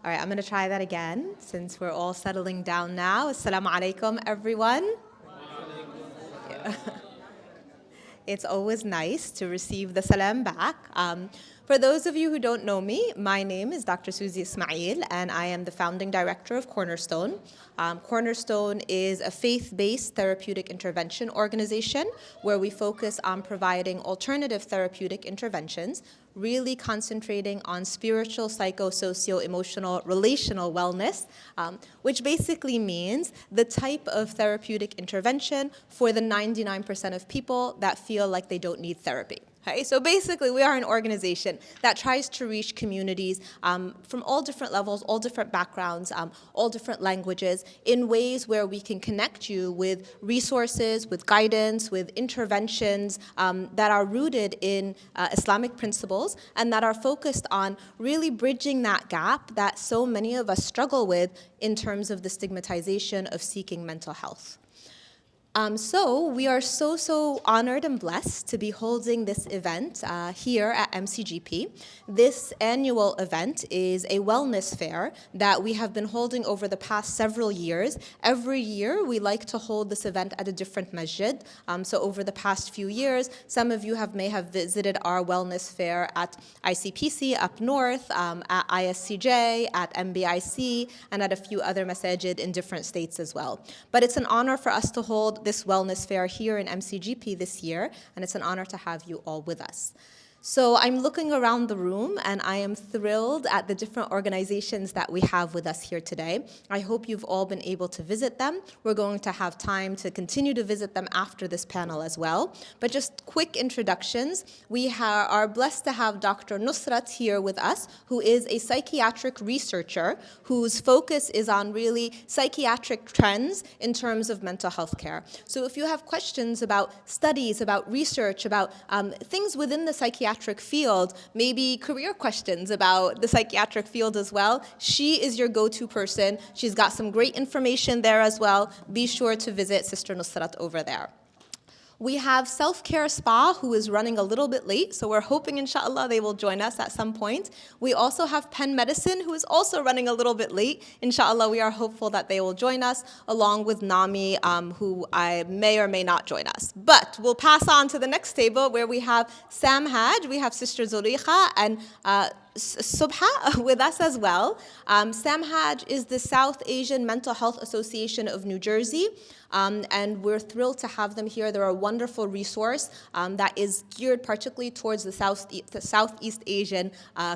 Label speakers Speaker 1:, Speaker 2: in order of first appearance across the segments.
Speaker 1: All right, I'm going to try that again since we're all settling down now. Assalamu alaikum, everyone. It's always nice to receive the salam back. For those of you who don't know me, my name is Dr. Suzy Ismail, and I am the founding director of Cornerstone. Cornerstone is a faith-based therapeutic intervention organization where we focus on providing alternative therapeutic interventions, really concentrating on spiritual, psycho-socio-emotional, relational wellness, which basically means the type of therapeutic intervention for the 99% of people that feel like they don't need therapy. Okay, so basically, we are an organization that tries to reach communities from all different levels, all different backgrounds, all different languages, in ways where we can connect you with resources, with guidance, with interventions that are rooted in Islamic principles and that are focused on really bridging that gap that so many of us struggle with in terms of the stigmatization of seeking mental health. So we are so honored and blessed to be holding this event here at MCGP. This annual event is a wellness fair that we have been holding over the past several years. Every year we like to hold this event at a different masjid. So over the past few years, some of you may have visited our wellness fair at ICPC up north, at ISCJ, at MBIC, and at a few other masajid in different states as well. But it's an honor for us to hold this wellness fair here in MCGP this year, and it's an honor to have you all with us. So I'm looking around the room, and I am thrilled at the different organizations that we have with us here today. I hope you've all been able to visit them. We're going to have time to continue to visit them after this panel as well. But just quick introductions. We are blessed to have Dr. Nusrat here with us, who is a psychiatric researcher whose focus is on really psychiatric trends in terms of mental health care. So if you have questions about studies, about research, about things within the psychiatric field, maybe career questions about the psychiatric field as well, she is your go-to person. She's got some great information there as well. Be sure to visit Sister Nusrat over there. We have Self-Care Spa, who is running a little bit late, so we're hoping, inshallah, they will join us at some point. We also have Penn Medicine, who is also running a little bit late. Inshallah, we are hopeful that they will join us, along with NAMI, who I may or may not join us. But we'll pass on to the next table, where we have Sam Haj, we have Sister Zulaikha, and Subha with us as well. Sam Haj is the South Asian Mental Health Association of New Jersey, and we're thrilled to have them here. They're a wonderful resource that is geared particularly towards the Southeast Asian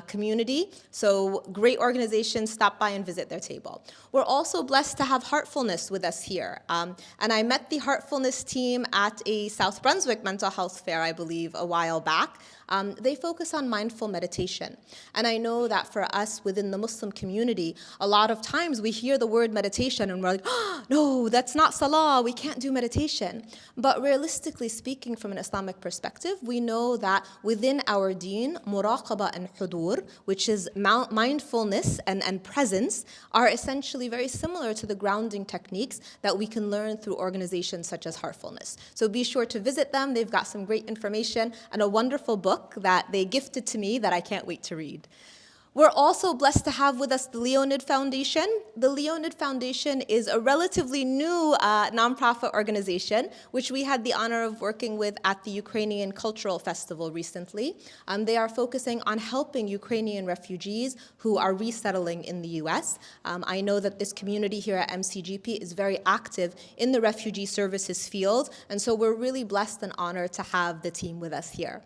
Speaker 1: community. So great organizations, stop by and visit their table. We're also blessed to have Heartfulness with us here. And I met the Heartfulness team at a South Brunswick mental health fair, I believe, a while back. They focus on mindful meditation. And I know that for us within the Muslim community, a lot of times we hear the word meditation and we're like, oh, no, that's not salah, we can't do meditation. But realistically speaking, from an Islamic perspective, we know that within our deen, muraqaba and hudur, which is mindfulness and presence, are essentially very similar to the grounding techniques that we can learn through organizations such as Heartfulness. So be sure to visit them. They've got some great information and a wonderful book that they gifted to me that I can't wait to read. We're also blessed to have with us the Leonid Foundation. The Leonid Foundation is a relatively new nonprofit organization, which we had the honor of working with at the Ukrainian Cultural Festival recently. They are focusing on helping Ukrainian refugees who are resettling in the US. I know that this community here at MCGP is very active in the refugee services field, and so we're really blessed and honored to have the team with us here.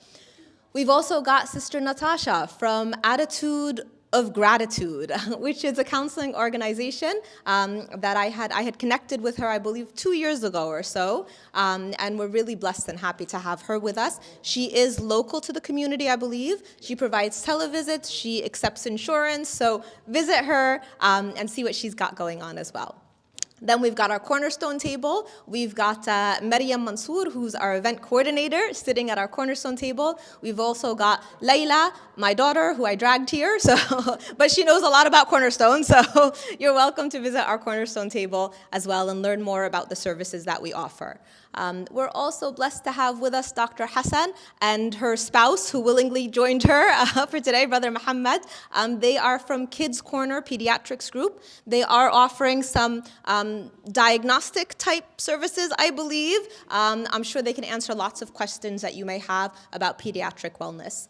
Speaker 1: We've also got Sister Natasha from Attitude of Gratitude, which is a counseling organization that I had connected with her, I believe, 2 years ago or so, and we're really blessed and happy to have her with us. She is local to the community, I believe. She provides televisits, she accepts insurance, so visit her and see what she's got going on as well. Then we've got our Cornerstone table. We've got Maryam Mansour, who's our event coordinator, sitting at our Cornerstone table. We've also got Layla, my daughter, who I dragged here, but she knows a lot about Cornerstone, so you're welcome to visit our Cornerstone table as well and learn more about the services that we offer. We're also blessed to have with us Dr. Hassan and her spouse who willingly joined her for today, Brother Muhammad. They are from Kids Corner Pediatrics Group. They are offering some diagnostic type services, I believe. I'm sure they can answer lots of questions that you may have about pediatric wellness.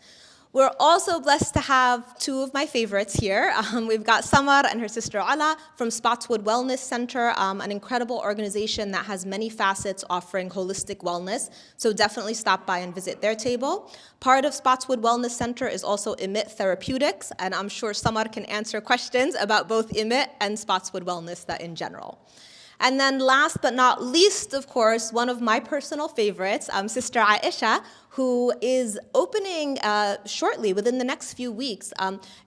Speaker 1: We're also blessed to have two of my favorites here. We've got Samar and her sister Ala from Spotswood Wellness Center, an incredible organization that has many facets offering holistic wellness. So definitely stop by and visit their table. Part of Spotswood Wellness Center is also Emit Therapeutics, and I'm sure Samar can answer questions about both Emit and Spotswood Wellness in general. And then last but not least, of course, one of my personal favorites, Sister Aisha, who is opening shortly, within the next few weeks,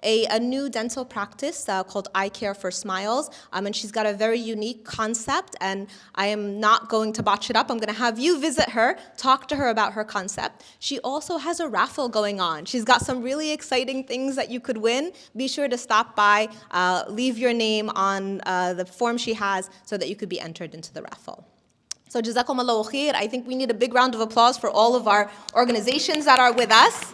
Speaker 1: a new dental practice called Eye Care for Smiles. And she's got a very unique concept, and I am not going to botch it up. I'm going to have you visit her, talk to her about her concept. She also has a raffle going on. She's got some really exciting things that you could win. Be sure to stop by, leave your name on the form she has so that you could be entered into the raffle. So Jazakumullahu khair. I think we need a big round of applause for all of our organizations that are with us,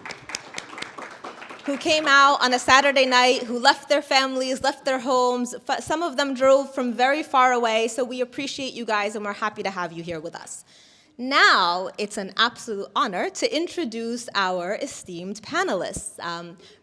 Speaker 1: who came out on a Saturday night, who left their families, left their homes. Some of them drove from very far away, so we appreciate you guys and we're happy to have you here with us. Now, it's an absolute honor to introduce our esteemed panelists,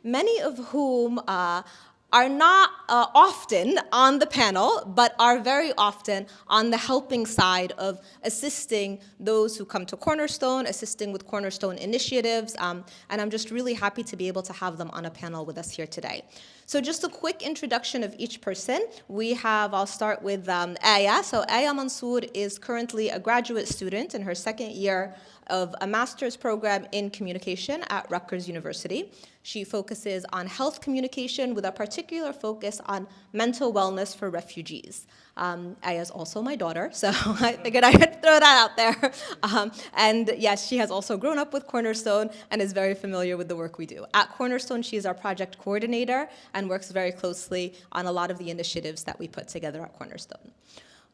Speaker 1: many of whom are not often on the panel, but are very often on the helping side of assisting those who come to Cornerstone, assisting with Cornerstone initiatives, and I'm just really happy to be able to have them on a panel with us here today. So just a quick introduction of each person. I'll start with Aya. So Aya Mansour is currently a graduate student in her second year of a master's program in communication at Rutgers University. She focuses on health communication with a particular focus on mental wellness for refugees. Aya is also my daughter, so I figured I would throw that out there. And yes, she has also grown up with Cornerstone and is very familiar with the work we do. At Cornerstone, she is our project coordinator and works very closely on a lot of the initiatives that we put together at Cornerstone.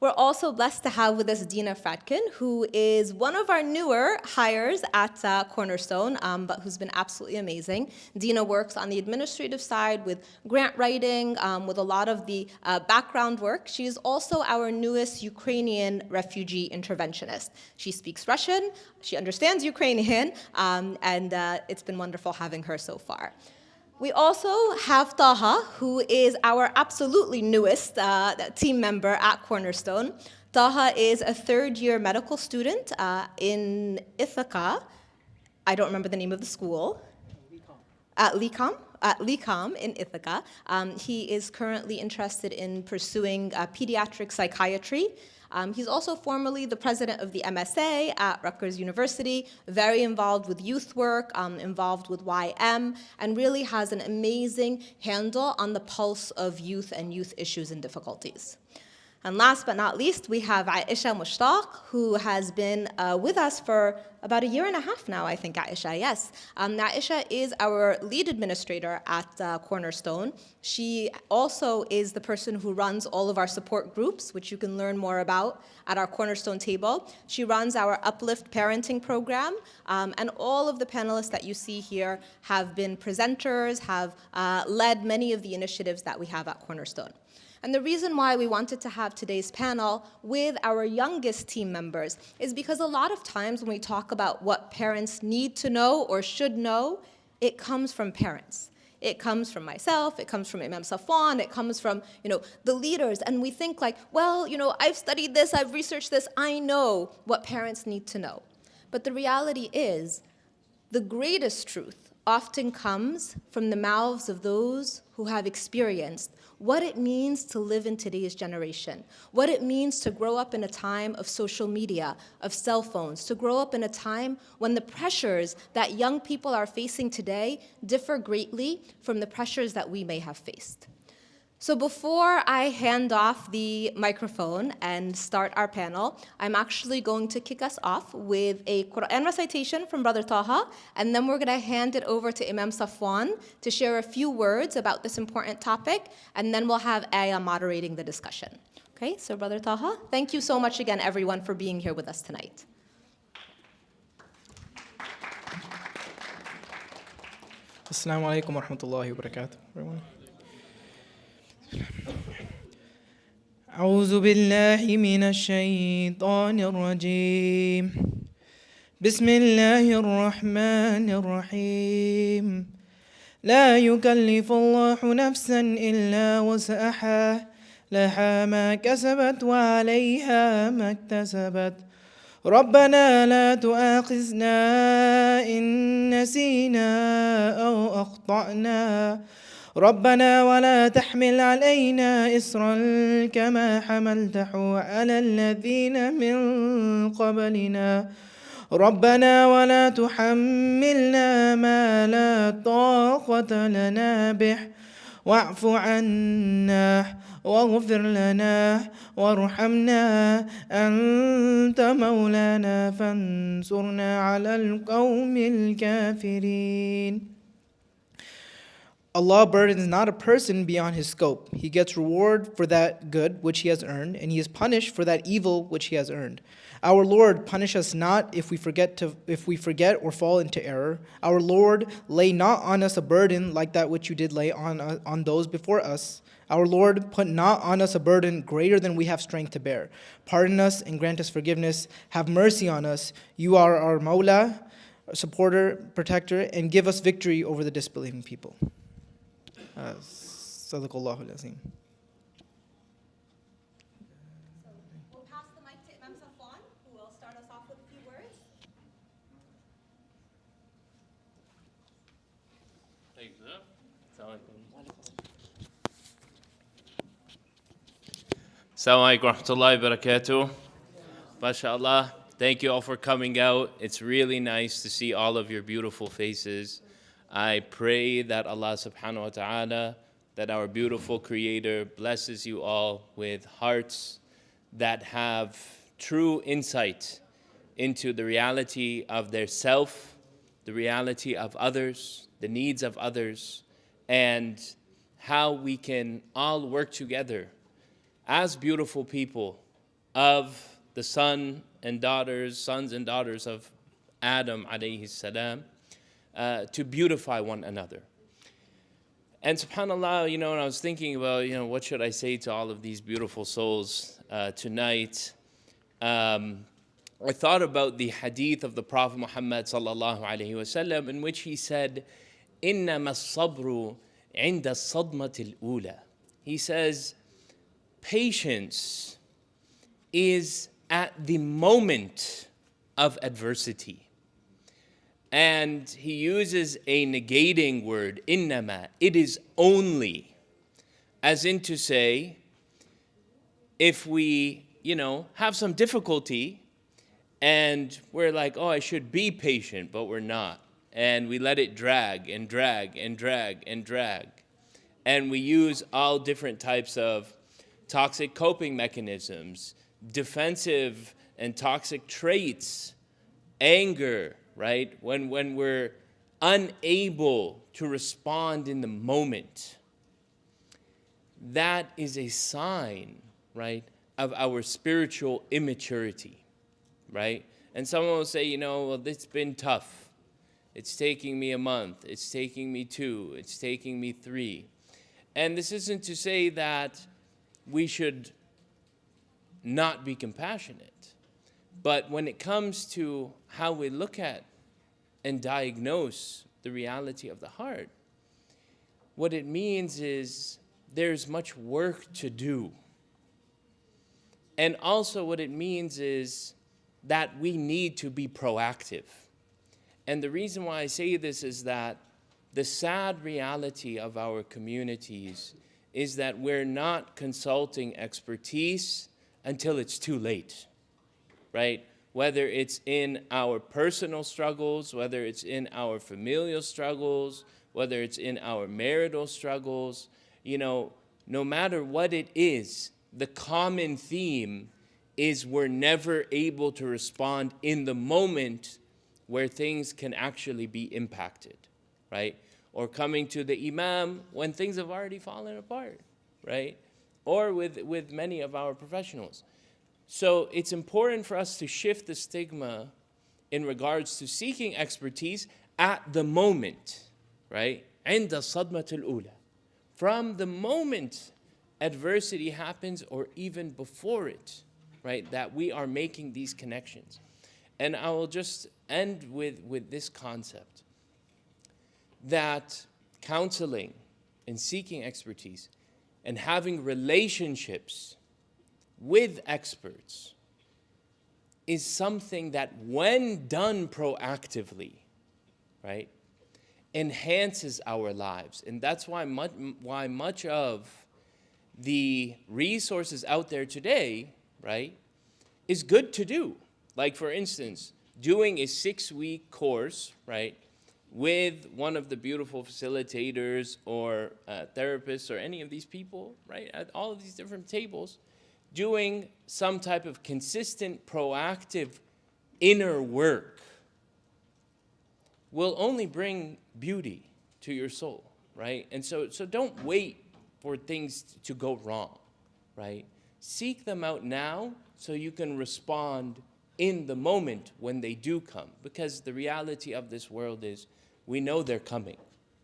Speaker 1: We're also blessed to have with us Dina Fradkin, who is one of our newer hires at Cornerstone, but who's been absolutely amazing. Dina works on the administrative side with grant writing, with a lot of the background work. She is also our newest Ukrainian refugee interventionist. She speaks Russian, she understands Ukrainian, and it's been wonderful having her so far. We also have Taha, who is our absolutely newest team member at Cornerstone. Taha is a third-year medical student in Ithaca. I don't remember the name of the school. At LICOM in Ithaca. He is currently interested in pursuing pediatric psychiatry. He's also formerly the president of the MSA at Rutgers University, very involved with youth work, involved with YM, and really has an amazing handle on the pulse of youth and youth issues and difficulties. And last but not least, we have Aisha Mushtaq, who has been with us for about 1.5 years now, I think, Aisha, yes. Aisha is our lead administrator at Cornerstone. She also is the person who runs all of our support groups, which you can learn more about at our Cornerstone table. She runs our Uplift parenting program, and all of the panelists that you see here have been presenters, have led many of the initiatives that we have at Cornerstone. And the reason why we wanted to have today's panel with our youngest team members is because a lot of times when we talk about what parents need to know or should know, it comes from parents. It comes from myself, it comes from Imam Safwan, it comes from, the leaders, and we think like, well, I've studied this, I've researched this, I know what parents need to know. But the reality is, the greatest truth often comes from the mouths of those who have experienced what it means to live in today's generation, what it means to grow up in a time of social media, of cell phones, to grow up in a time when the pressures that young people are facing today differ greatly from the pressures that we may have faced. So before I hand off the microphone and start our panel, I'm actually going to kick us off with a Quran recitation from Brother Taha, and then we're going to hand it over to Imam Safwan to share a few words about this important topic, and then we'll have Aya moderating the discussion. Okay, so Brother Taha, thank you so much again, everyone, for being here with us tonight.
Speaker 2: Assalamu alaikum wa rahmatullahi wa barakatuh, everyone. أعوذ بالله من الشيطان الرجيم. بسم الله الرحمن الرحيم. لا يكلف الله نفسا إلا وسعها لها ما كسبت وعليها ما اكتسبت. ربنا لا تؤاخذنا إن نسينا أو أخطأنا. ربنا ولا تحمل علينا إصرا كما حملته على الذين من قبلنا. ربنا ولا تحملنا ما لا طاقة لنا به واعف عنا واغفر لنا وارحمنا أنت مولانا فانصرنا على القوم الكافرين. Allah burdens not a person beyond his scope. He gets reward for that good which he has earned, and he is punished for that evil which he has earned. Our Lord, punish us not if we forget or fall into error. Our Lord, lay not on us a burden like that which you did lay on those before us. Our Lord, put not on us a burden greater than we have strength to bear. Pardon us and grant us forgiveness. Have mercy on us. You are our Mawla, supporter, protector, and give us victory over the disbelieving people. Sadaqallahu al-Azim.
Speaker 1: We'll pass the mic to Imam Safwan, who will start us off with a few words.
Speaker 3: Assalamu alaikum wa rahmatullahi wa barakatuh. MashaAllah. Thank you all for coming out. It's really nice to see all of your beautiful faces. I pray that Allah subhanahu wa ta'ala, that our beautiful Creator blesses you all with hearts that have true insight into the reality of their self, the reality of others, the needs of others, and how we can all work together as beautiful people of the sons and daughters of Adam alayhi salam, to beautify one another. And subhanAllah, when I was thinking about, what should I say to all of these beautiful souls tonight, I thought about the hadith of the Prophet Muhammad sallallahu alayhi wasallam, in which he said, إِنَّمَا الصَّبْرُ عِنْدَ الصَّدْمَةِ الْأُولَى. He says, patience is at the moment of adversity. And he uses a negating word, innama, it is only, as in to say, if we, have some difficulty and we're like, oh, I should be patient, but we're not. And we let it drag and drag and drag and drag. And we use all different types of toxic coping mechanisms, defensive and toxic traits, anger, right? When we're unable to respond in the moment, that is a sign, right, of our spiritual immaturity, right? And someone will say, well, it's been tough. It's taking me a month. It's taking me 2. It's taking me 3. And this isn't to say that we should not be compassionate. But when it comes to how we look at and diagnose the reality of the heart, what it means is there's much work to do. And also what it means is that we need to be proactive. And the reason why I say this is that the sad reality of our communities is that we're not consulting expertise until it's too late, right? Whether it's in our personal struggles, whether it's in our familial struggles, whether it's in our marital struggles, no matter what it is, the common theme is we're never able to respond in the moment where things can actually be impacted, right? Or coming to the Imam when things have already fallen apart, right? or with many of our professionals. So it's important for us to shift the stigma in regards to seeking expertise at the moment, right? عند الصدمة الأولى. From the moment adversity happens or even before it, right? That we are making these connections. And I will just end with this concept that counseling and seeking expertise and having relationships with experts is something that, when done proactively, right, enhances our lives. And that's why much of the resources out there today, right, is good to do. Like, for instance, doing a 6-week course, right, with one of the beautiful facilitators or therapists or any of these people, right, at all of these different tables, doing some type of consistent, proactive inner work will only bring beauty to your soul, right? And so don't wait for things to go wrong, right? Seek them out now so you can respond in the moment when they do come. Because the reality of this world is we know they're coming.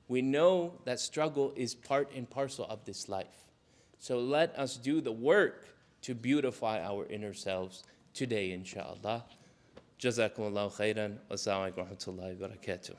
Speaker 3: We know that struggle is part and parcel of this life. So let us do the work to beautify our inner selves today, inshallah. Jazakumullahu khairan. Wassalamu alaikum wa rahmatullahi wa barakatuh.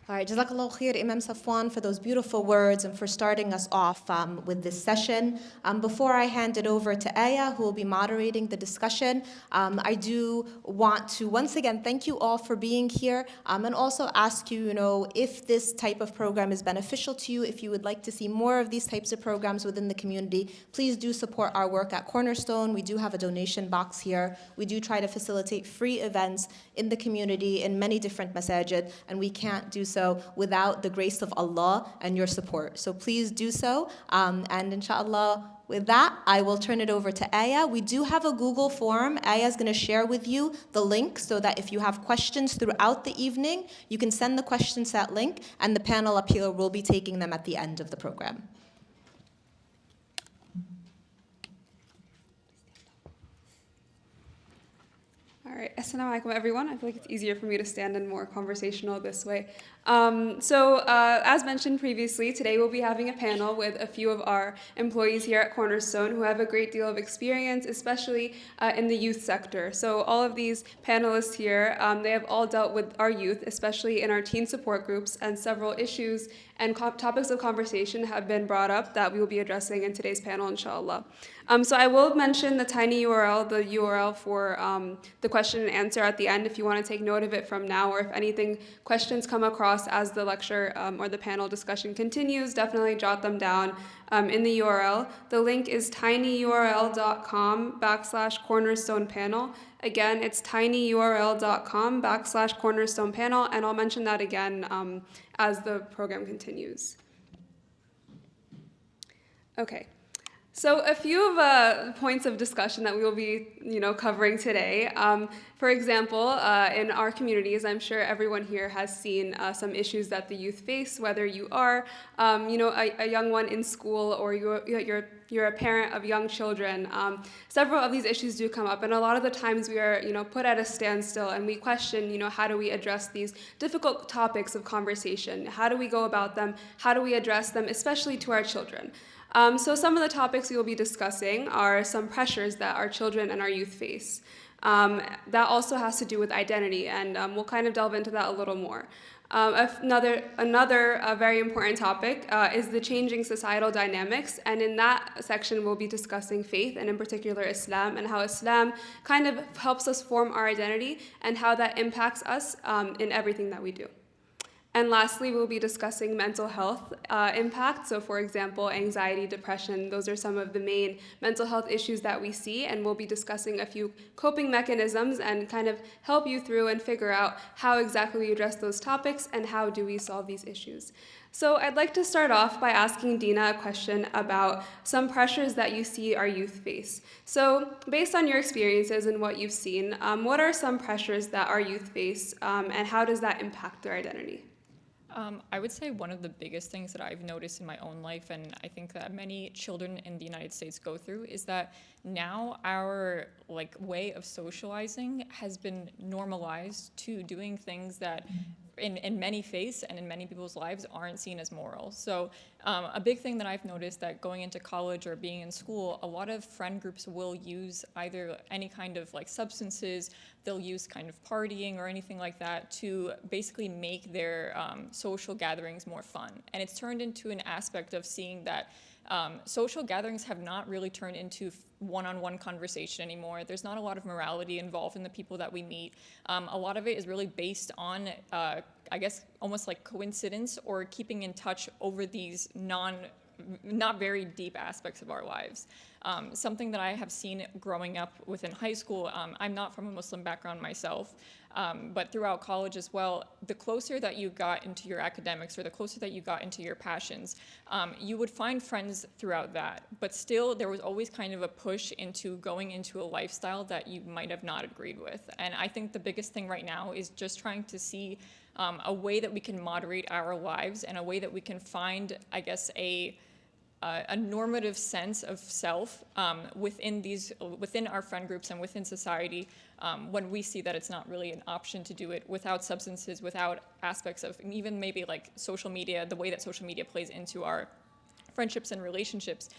Speaker 1: All right, Jazakallah khair, Imam Safwan, for those beautiful words and for starting us off with this session. Before I hand it over to Aya, who will be moderating the discussion, I do want to once again thank you all for being here and also ask you, if this type of program is beneficial to you, if you would like to see more of these types of programs within the community, please do support our work at Cornerstone. We do have a donation box here. We do try to facilitate free events in the community in many different masajid, and we can't do so without the grace of Allah and your support. So please do so. And inshallah, with that, I will turn it over to Aya. We do have a Google form. Aya is going to share with you the link so that if you have questions throughout the evening, you can send the questions to that link, and the panel up here will be taking them at the end of the program.
Speaker 4: All right, assalamu alaikum everyone. I feel like it's easier for me to stand and more conversational this way. As mentioned previously, today we'll be having a panel with a few of our employees here at Cornerstone who have a great deal of experience, especially in the youth sector. So all of these panelists here, they have all dealt with our youth, especially in our teen support groups, and several issues and topics of conversation have been brought up that we will be addressing in today's panel, inshallah. So I will mention the tiny URL, the URL for the question and answer at the end if you want to take note of it from now, or if anything questions come across as the lecture or the panel discussion continues, definitely jot them down in the URL. The link is tinyurl.com/cornerstone panel. Again, it's tinyurl.com/cornerstone panel, and I'll mention that again as the program continues. Okay. So a few of the points of discussion that we will be, covering today. For example, in our communities, I'm sure everyone here has seen some issues that the youth face, whether you are, a young one in school or you're a parent of young children. Several of these issues do come up, and a lot of the times we are, put at a standstill and we question, how do we address these difficult topics of conversation? How do we go about them? How do we address them, especially to our children? So some of the topics we will be discussing are some pressures that our children and our youth face. That also has to do with identity, and we'll kind of delve into that a little more. Another very important topic is the changing societal dynamics, and in that section we'll be discussing faith, and in particular Islam, and how Islam kind of helps us form our identity and how that impacts us in everything that we do. And lastly, we'll be discussing mental health impact. So for example, anxiety, depression, those are some of the main mental health issues that we see, and we'll be discussing a few coping mechanisms and kind of help you through and figure out how exactly we address those topics and how do we solve these issues. So I'd like to start off by asking Dina a question about some pressures that you see our youth face. So based on your experiences and what you've seen, what are some pressures that our youth face, and how does that impact their identity?
Speaker 5: I would say one of the biggest things that I've noticed in my own life, and I think that many children in the United States go through, is that now our way of socializing has been normalized to doing things that in many faiths and in many people's lives aren't seen as moral. So a big thing that I've noticed that going into college or being in school, a lot of friend groups will use either any kind of substances, they'll use kind of partying or anything like that to basically make their social gatherings more fun. And it's turned into an aspect of seeing that social gatherings have not really turned into one-on-one conversation anymore. There's not a lot of morality involved in the people that we meet. A lot of it is really based on, I guess, almost like coincidence or keeping in touch over these not very deep aspects of our lives. Something that I have seen growing up within high school, I'm not from a Muslim background myself, but throughout college as well, the closer that you got into your academics or the closer that you got into your passions, you would find friends throughout that. But still, there was always kind of a push into going into a lifestyle that you might have not agreed with. And I think the biggest thing right now is just trying to see a way that we can moderate our lives and a way that we can find, I guess, a normative sense of self within our friend groups and within society when we see that it's not really an option to do it without substances, without aspects of even maybe social media, the way that social media plays into our friendships and relationships.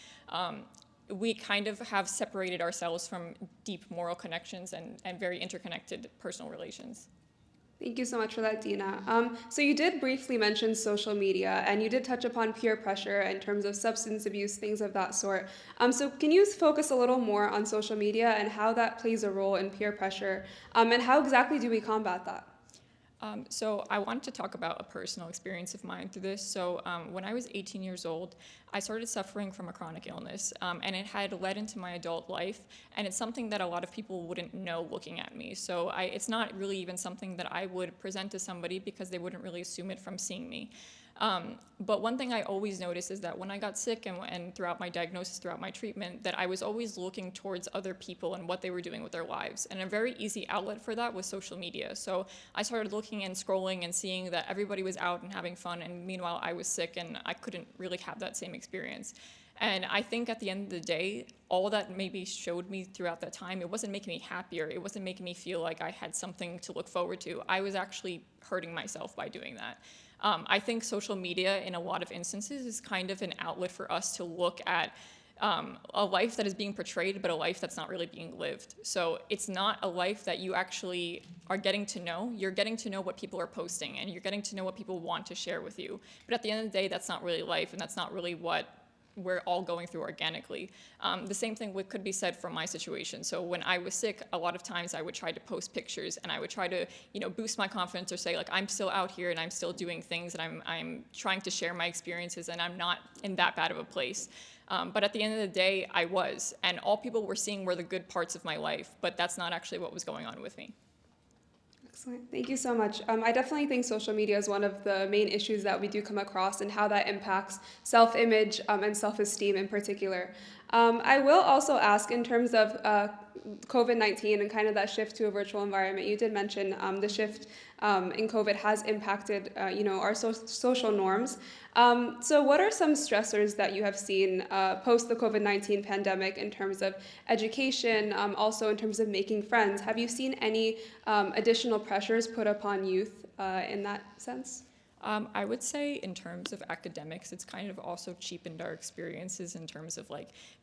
Speaker 5: We kind of have separated ourselves from deep moral connections and very interconnected personal relations.
Speaker 4: Thank you so much for that, Dina. So you did briefly mention social media, and you did touch upon peer pressure in terms of substance abuse, things of that sort. So can you focus a little more on social media and how that plays a role in peer pressure, and how exactly do we combat that?
Speaker 5: So I wanted to talk about a personal experience of mine through this. So when I was 18 years old, I started suffering from a chronic illness, and it had led into my adult life, and it's something that a lot of people wouldn't know looking at me. So it's not really even something that I would present to somebody because they wouldn't really assume it from seeing me. But one thing I always noticed is that when I got sick and throughout my diagnosis, throughout my treatment, that I was always looking towards other people and what they were doing with their lives. And a very easy outlet for that was social media. So I started looking and scrolling and seeing that everybody was out and having fun, and meanwhile I was sick and I couldn't really have that same experience. And I think at the end of the day, all that maybe showed me throughout that time, it wasn't making me happier. It wasn't making me feel like I had something to look forward to. I was actually hurting myself by doing that. I think social media, in a lot of instances, is kind of an outlet for us to look at a life that is being portrayed, but a life that's not really being lived. So it's not a life that you actually are getting to know. You're getting to know what people are posting, and you're getting to know what people want to share with you. But at the end of the day, that's not really life, and that's not really what we're all going through organically. The same thing could be said from my situation. So when I was sick, a lot of times I would try to post pictures and I would try to, boost my confidence or say I'm still out here and I'm still doing things and I'm trying to share my experiences and I'm not in that bad of a place. But at the end of the day, I was, and all people were seeing were the good parts of my life, but that's not actually what was going on with me.
Speaker 4: Excellent. Thank you so much. I definitely think social media is one of the main issues that we do come across and how that impacts self-image and self-esteem in particular. I will also ask in terms of COVID-19 and kind of that shift to a virtual environment. You did mention the shift in COVID has impacted, our social norms. So what are some stressors that you have seen post the COVID-19 pandemic in terms of education, also in terms of making friends? Have you seen any additional pressures put upon youth in that sense?
Speaker 5: I would say in terms of academics, it's kind of also cheapened our experiences in terms of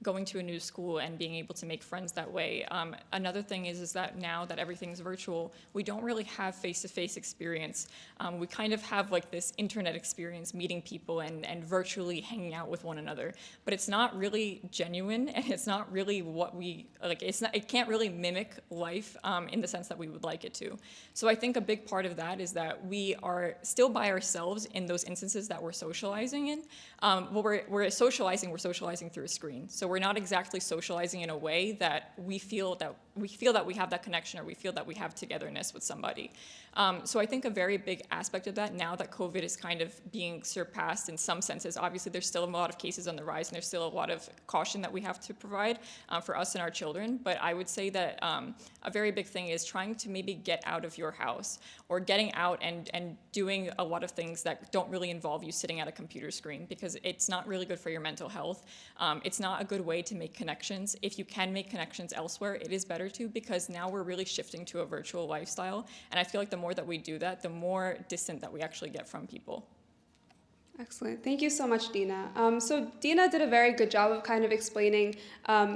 Speaker 5: going to a new school and being able to make friends that way. Another thing is that now that everything's virtual, we don't really have face-to-face experience. We kind of have this internet experience, meeting people and virtually hanging out with one another. But it's not really genuine, and it's not really what we it can't really mimic life in the sense that we would like it to. So I think a big part of that is that we are still by ourselves in those instances that we're socializing in. We're socializing through a screen. So we're not exactly socializing in a way that we feel that we feel that we have that connection, or we feel that we have togetherness with somebody. So I think a very big aspect of that, now that COVID is kind of being surpassed in some senses, obviously there's still a lot of cases on the rise, and there's still a lot of caution that we have to provide for us and our children. But I would say that a very big thing is trying to maybe get out of your house, or getting out and doing a lot of things that don't really involve you sitting at a computer screen, because it's not really good for your mental health. It's not a good way to make connections. If you can make connections elsewhere, it is better to, because now we're really shifting to a virtual lifestyle. And I feel like the more that we do that, the more distant that we actually get from people.
Speaker 4: Excellent. Thank you so much, Dina. So Dina did a very good job of kind of explaining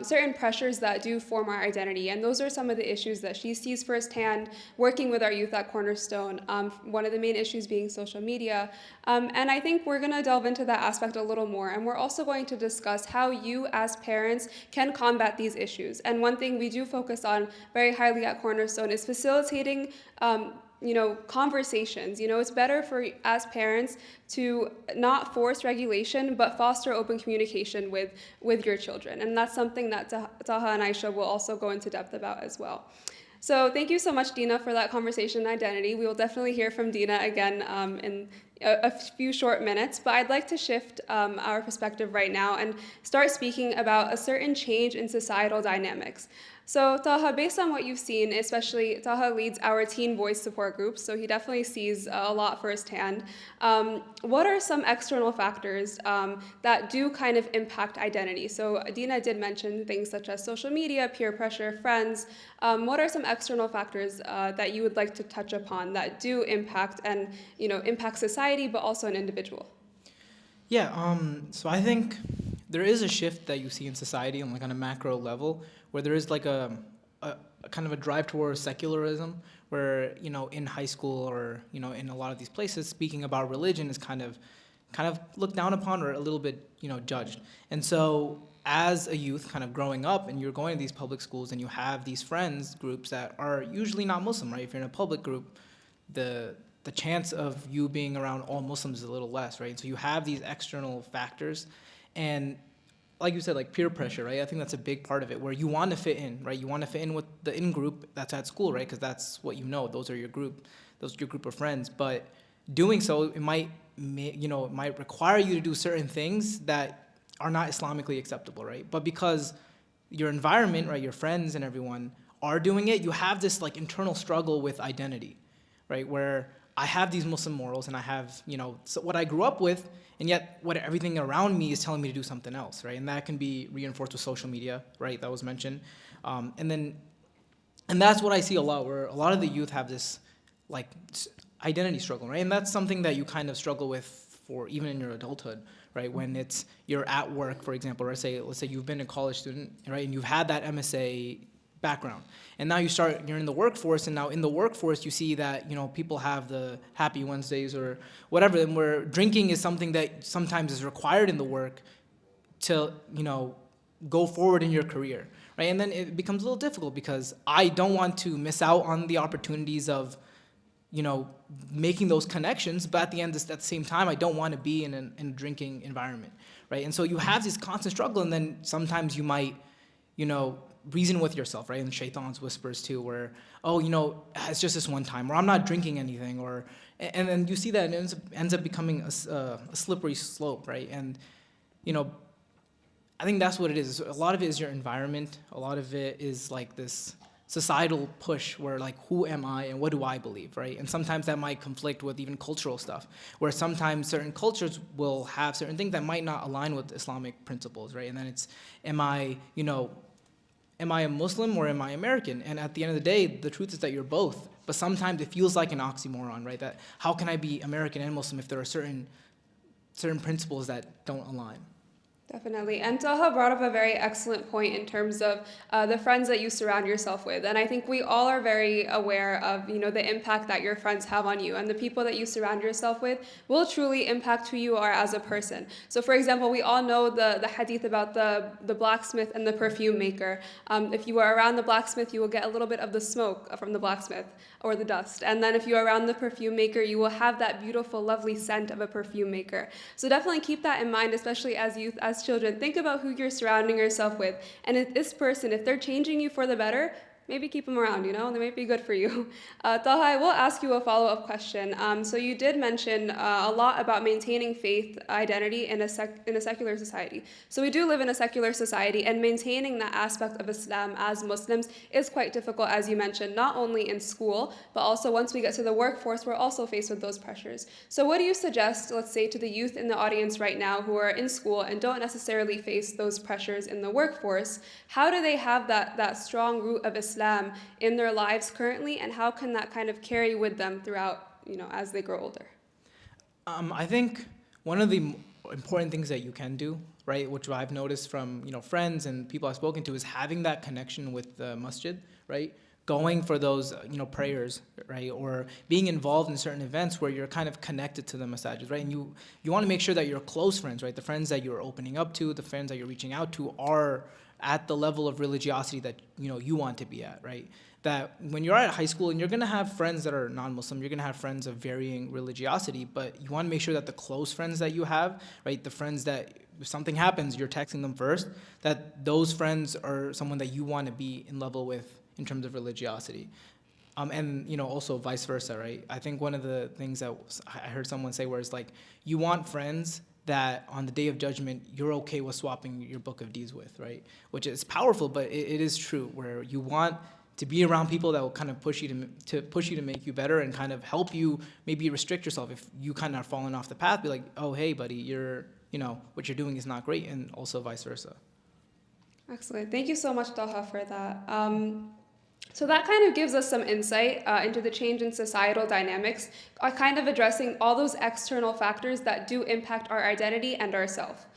Speaker 4: certain pressures that do form our identity, and those are some of the issues that she sees firsthand working with our youth at Cornerstone, one of the main issues being social media. And I think we're going to delve into that aspect a little more, and we're also going to discuss how you as parents can combat these issues. And one thing we do focus on very highly at Cornerstone is facilitating conversations. It's better for, as parents, to not force regulation, but foster open communication with your children. And that's something that Taha and Aisha will also go into depth about as well. So thank you so much, Dina, for that conversation on identity. We will definitely hear from Dina again in a few short minutes, but I'd like to shift our perspective right now and start speaking about a certain change in societal dynamics. So Taha, based on what you've seen, especially Taha leads our teen voice support group, so he definitely sees a lot firsthand. What are some external factors that do kind of impact identity? So Dina did mention things such as social media, peer pressure, friends. What are some external factors that you would like to touch upon that do impact and impact society, but also an individual?
Speaker 2: Yeah, so I think there is a shift that you see in society on a macro level, where there is a kind of a drive towards secularism, where in high school or in a lot of these places, speaking about religion is kind of looked down upon, or a little bit judged. And so as a youth kind of growing up, and you're going to these public schools, and you have these friends groups that are usually not Muslim, right? If you're in a public group, the chance of you being around all Muslims is a little less, right? So you have these external factors, and like you said, peer pressure, right? I think that's a big part of it, where you want to fit in, right? You want to fit in with the in-group that's at school, right? Because that's what those are your group, those are your group of friends. But doing so, it might require you to do certain things that are not Islamically acceptable, right? But because your environment, right, your friends and everyone are doing it, you have this internal struggle with identity, right? Where I have these Muslim morals, and I have, so what I grew up with, and yet everything around me is telling me to do something else, right? And that can be reinforced with social media, right? That was mentioned. And that's what I see a lot, where a lot of the youth have this identity struggle, right? And that's something that you kind of struggle with for even in your adulthood, right? When you're at work, for example, or let's say you've been a college student, right? And you've had that MSA background, and now you're in the workforce, and now in the workforce you see that people have the happy Wednesdays or whatever, and where drinking is something that sometimes is required in the work to go forward in your career, right? And then it becomes a little difficult, because I don't want to miss out on the opportunities of making those connections, but at the same time I don't want to be in a drinking environment, right? And so you have this constant struggle, and then sometimes you might reason with yourself, right? And shaitan's whispers too, where, it's just this one time, or I'm not drinking anything, and then you see that, and it ends up becoming a slippery slope, right? And, I think that's what it is. A lot of it is your environment. A lot of it is this societal push, where who am I and what do I believe, right? And sometimes that might conflict with even cultural stuff, where sometimes certain cultures will have certain things that might not align with Islamic principles, right? And then am I a Muslim or am I American? And at the end of the day, the truth is that you're both. But sometimes it feels like an oxymoron, right? That how can I be American and Muslim if there are certain principles that don't align?
Speaker 4: Definitely. And Taha brought up a very excellent point in terms of the friends that you surround yourself with. And I think we all are very aware of, the impact that your friends have on you. And the people that you surround yourself with will truly impact who you are as a person. So for example, we all know the hadith about the blacksmith and the perfume maker. If you are around the blacksmith, you will get a little bit of the smoke from the blacksmith, or the dust. And then if you're around the perfume maker, you will have that beautiful, lovely scent of a perfume maker. So definitely keep that in mind, especially as youth, as children. Think about who you're surrounding yourself with. And if this person, if they're changing you for the better, maybe keep them around, they might be good for you. Taha, I will ask you a follow-up question. So you did mention a lot about maintaining faith identity in a secular society. So we do live in a secular society, and maintaining that aspect of Islam as Muslims is quite difficult, as you mentioned, not only in school, but also once we get to the workforce, we're also faced with those pressures. So what do you suggest, let's say, to the youth in the audience right now who are in school and don't necessarily face those pressures in the workforce? How do they have that strong root of Islam in their lives currently, and how can that kind of carry with them throughout, as they grow older?
Speaker 2: I think one of the important things that you can do, right, which I've noticed from friends and people I've spoken to, is having that connection with the masjid, right? Going for those prayers, right, or being involved in certain events where you're kind of connected to the masajid, right? And you want to make sure that your close friends, right, the friends that you're opening up to, the friends that you're reaching out to, are at the level of religiosity that you want to be at, right? That when you're at high school and you're going to have friends that are non-Muslim, you're going to have friends of varying religiosity, but you want to make sure that the close friends that you have, right, the friends that if something happens, you're texting them first, that those friends are someone that you want to be in level with in terms of religiosity. And also vice versa, right? I think one of the things that I heard someone say where it's like, you want friends that on the day of judgment, you're okay with swapping your book of deeds with, right? Which is powerful, but it is true, where you want to be around people that will kind of push you to make you better and kind of help you maybe restrict yourself if you kind of are falling off the path. Be like, oh, hey, buddy, what you're doing is not great, and also vice versa.
Speaker 4: Excellent. Thank you so much, Taha, for that. So that kind of gives us some insight into the change in societal dynamics, kind of addressing all those external factors that do impact our identity and ourself.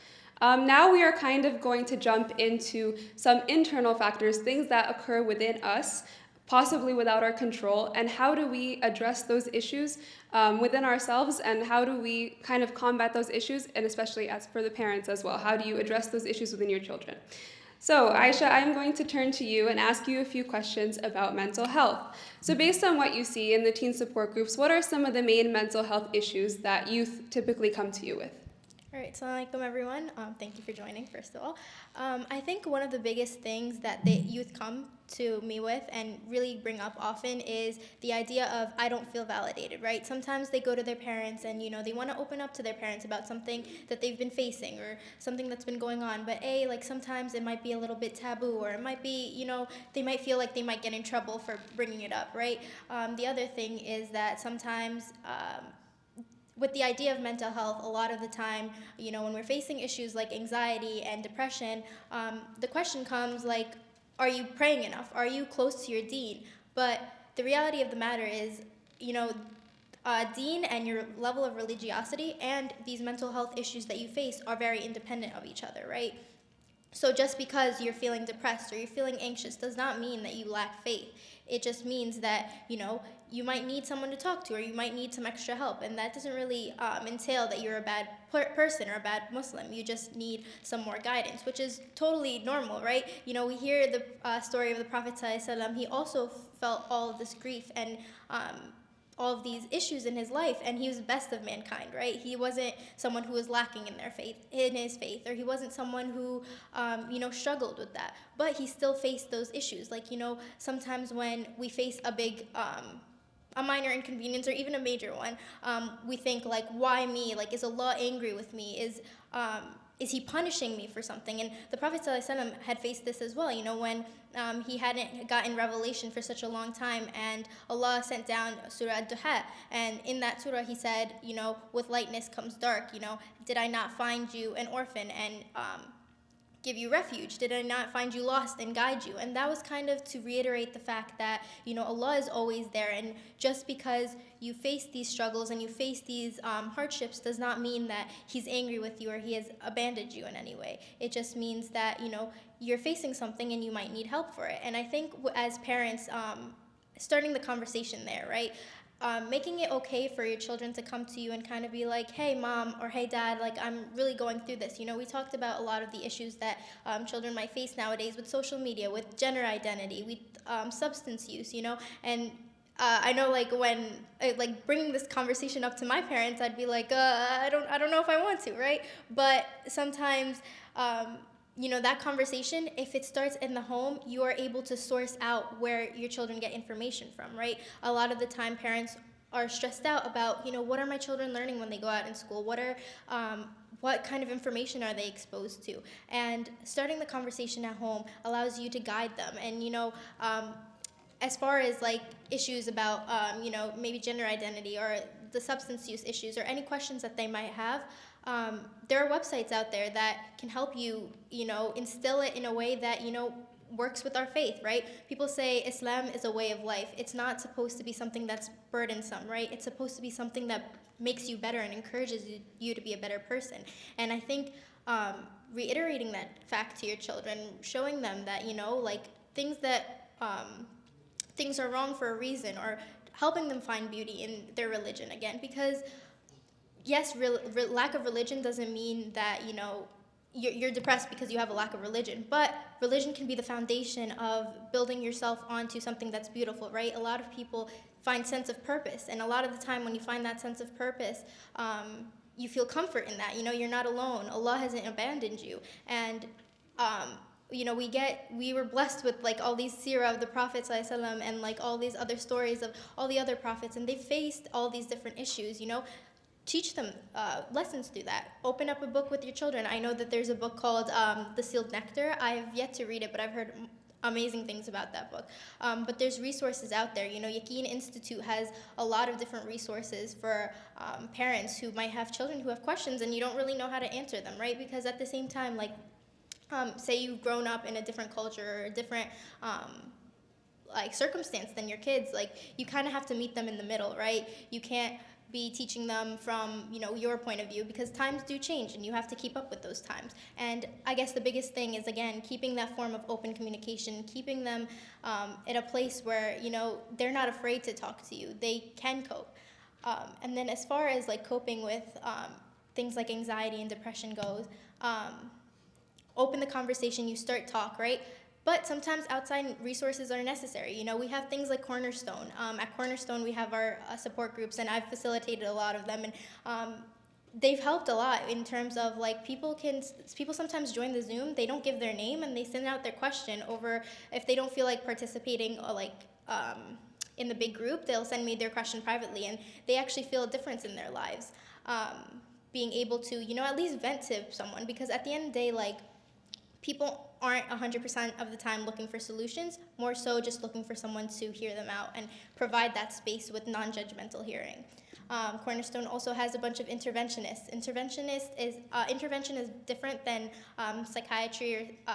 Speaker 4: Now we are kind of going to jump into some internal factors, things that occur within us, possibly without our control, and how do we address those issues within ourselves, and how do we kind of combat those issues, and especially as for the parents as well, how do you address those issues within your children? So, Aisha, I'm going to turn to you and ask you a few questions about mental health. So based on what you see in the teen support groups, what are some of the main mental health issues that youth typically come to you with?
Speaker 6: All right, assalamu alaikum everyone. Thank you for joining, first of all. I think one of the biggest things that the youth come to me with and really bring up often is the idea of I don't feel validated, right? Sometimes they go to their parents and, they want to open up to their parents about something that they've been facing or something that's been going on. But sometimes it might be a little bit taboo, or it might be, they might feel like they might get in trouble for bringing it up, right? The other thing is that sometimes with the idea of mental health, a lot of the time, when we're facing issues like anxiety and depression, the question comes like, are you praying enough? Are you close to your deen? But the reality of the matter is, deen and your level of religiosity and these mental health issues that you face are very independent of each other, right? So just because you're feeling depressed or you're feeling anxious does not mean that you lack faith. It just means that, you might need someone to talk to, or you might need some extra help. And that doesn't really entail that you're a bad person or a bad Muslim. You just need some more guidance, which is totally normal, right? We hear the story of the Prophet ﷺ. He also felt all of this grief and all of these issues in his life, and he was the best of mankind, right? He wasn't someone who was lacking in his faith, or he wasn't someone who, struggled with that. But he still faced those issues. Like, sometimes when we face a minor inconvenience or even a major one, we think like, why me? Like, is Allah angry with me? Is he punishing me for something? And the Prophet ﷺ had faced this as well, when he hadn't gotten revelation for such a long time, and Allah sent down Surah Ad-Duha, and in that surah he said, with lightness comes dark, did I not find you an orphan and give you refuge? Did I not find you lost and guide you? And that was kind of to reiterate the fact that, Allah is always there, and just because you face these struggles and you face these hardships does not mean that he's angry with you or he has abandoned you in any way. It just means that, you're facing something and you might need help for it. And I think as parents, starting the conversation there, right? Making it okay for your children to come to you and kind of be like, hey, mom, or hey, dad, like, I'm really going through this. We talked about a lot of the issues that children might face nowadays with social media, with gender identity, with substance use, and I know, like, when, bringing this conversation up to my parents, I'd be like, I don't know if I want to, right? But sometimes that conversation, if it starts in the home, you are able to source out where your children get information from, right? A lot of the time, parents are stressed out about, what are my children learning when they go out in school? What kind of information are they exposed to? And starting the conversation at home allows you to guide them. And, as far as like issues about, maybe gender identity or the substance use issues or any questions that they might have, there are websites out there that can help you, instill it in a way that, works with our faith, right? People say Islam is a way of life. It's not supposed to be something that's burdensome, right? It's supposed to be something that makes you better and encourages you to be a better person. And I think reiterating that fact to your children, showing them that, like things that things are wrong for a reason, or helping them find beauty in their religion again, because yes, lack of religion doesn't mean that, you're depressed because you have a lack of religion, but religion can be the foundation of building yourself onto something that's beautiful, right? A lot of people find sense of purpose, and a lot of the time when you find that sense of purpose, you feel comfort in that. You're not alone. Allah hasn't abandoned you. And we were blessed with like all these seerah of the Prophet ﷺ and like all these other stories of all the other prophets, and they faced all these different issues. Teach them lessons through that. Open up a book with your children. I know that there's a book called The Sealed Nectar. I have yet to read it, but I've heard amazing things about that book. But there's resources out there. Yaqeen Institute has a lot of different resources for parents who might have children who have questions and you don't really know how to answer them, right? Because at the same time, like, say you've grown up in a different culture or a different like circumstance than your kids, like you kind of have to meet them in the middle, right? You can't be teaching them from your point of view, because times do change and you have to keep up with those times. And I guess the biggest thing is, again, keeping that form of open communication, keeping them in a place where they're not afraid to talk to you, they can cope. And then as far as like coping with things like anxiety and depression goes, open the conversation, you start talk, right? But sometimes outside resources are necessary. We have things like Cornerstone. At Cornerstone, we have our support groups, and I've facilitated a lot of them. And they've helped a lot in terms of like people sometimes join the Zoom, they don't give their name, and they send out their question over if they don't feel like participating or like in the big group, they'll send me their question privately, and they actually feel a difference in their lives. Being able to at least vent to someone, because at the end of the day, like, people aren't 100% of the time looking for solutions, more so just looking for someone to hear them out and provide that space with non-judgmental hearing. Cornerstone also has a bunch of interventionists. Intervention is different than psychiatry or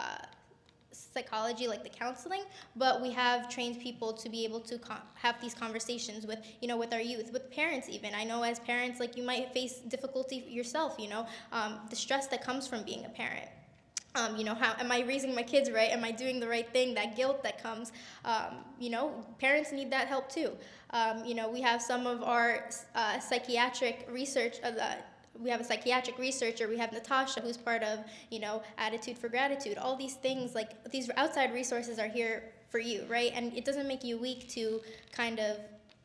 Speaker 6: psychology, like the counseling, but we have trained people to be able to have these conversations with, with our youth, with parents even. I know as parents, like, you might face difficulty yourself, the stress that comes from being a parent. How am I raising my kids right? Am I doing the right thing? That guilt that comes, parents need that help too. We have some of our psychiatric research. We have a psychiatric researcher. We have Natasha, who's part of, Attitude for Gratitude. All these things, like these outside resources, are here for you, right? And it doesn't make you weak to kind of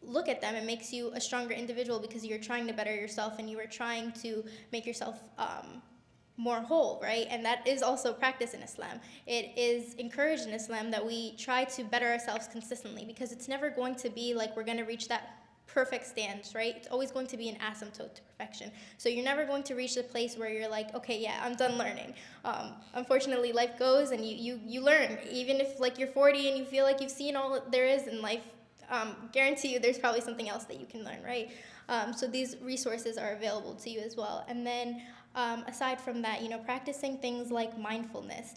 Speaker 6: look at them. It makes you a stronger individual because you're trying to better yourself and you are trying to make yourself more whole, right? And that is also practiced in Islam. It is encouraged in Islam that we try to better ourselves consistently, because it's never going to be like we're going to reach that perfect stance, right? It's always going to be an asymptote to perfection. So you're never going to reach the place where you're like, okay, yeah, I'm done learning. Unfortunately, life goes and you learn. Even if like you're 40 and you feel like you've seen all there is in life, guarantee you there's probably something else that you can learn, right? So these resources are available to you as well. And then aside from that, practicing things like mindfulness.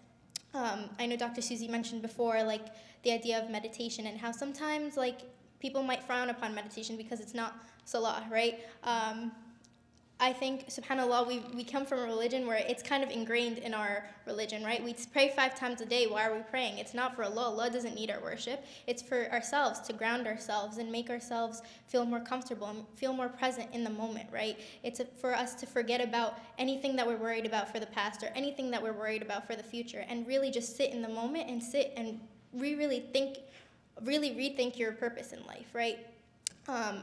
Speaker 6: I know Dr. Susie mentioned before, like, the idea of meditation and how sometimes, like, people might frown upon meditation because it's not salah, right? I think, subhanAllah, we come from a religion where it's kind of ingrained in our religion, right? We pray 5 times a day. Why are we praying? It's not for Allah. Allah doesn't need our worship. It's for ourselves, to ground ourselves and make ourselves feel more comfortable and feel more present in the moment, right? It's for us to forget about anything that we're worried about for the past or anything that we're worried about for the future, and really just sit in the moment and sit and really rethink your purpose in life, right?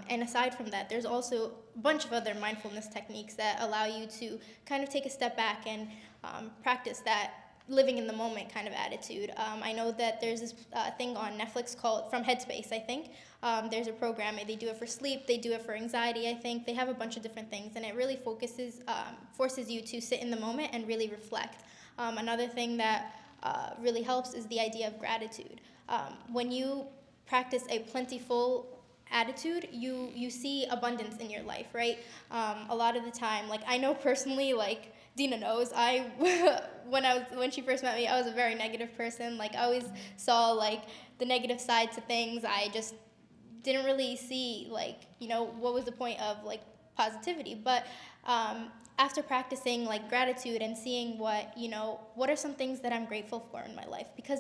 Speaker 6: And aside from that, there's also a bunch of other mindfulness techniques that allow you to kind of take a step back and practice that living in the moment kind of attitude. I know that there's this thing on Netflix called From Headspace, I think. There's a program, they do it for sleep, they do it for anxiety, I think. They have a bunch of different things, and it really forces you to sit in the moment and really reflect. Another thing that really helps is the idea of gratitude. When you practice a plentiful attitude, you see abundance in your life, right? A lot of the time, like I know personally, like Dina knows, when she first met me, I was a very negative person. Like I always saw like the negative side to things. I just didn't really see like, what was the point of like positivity. But after practicing like gratitude and seeing what are some things that I'm grateful for in my life, because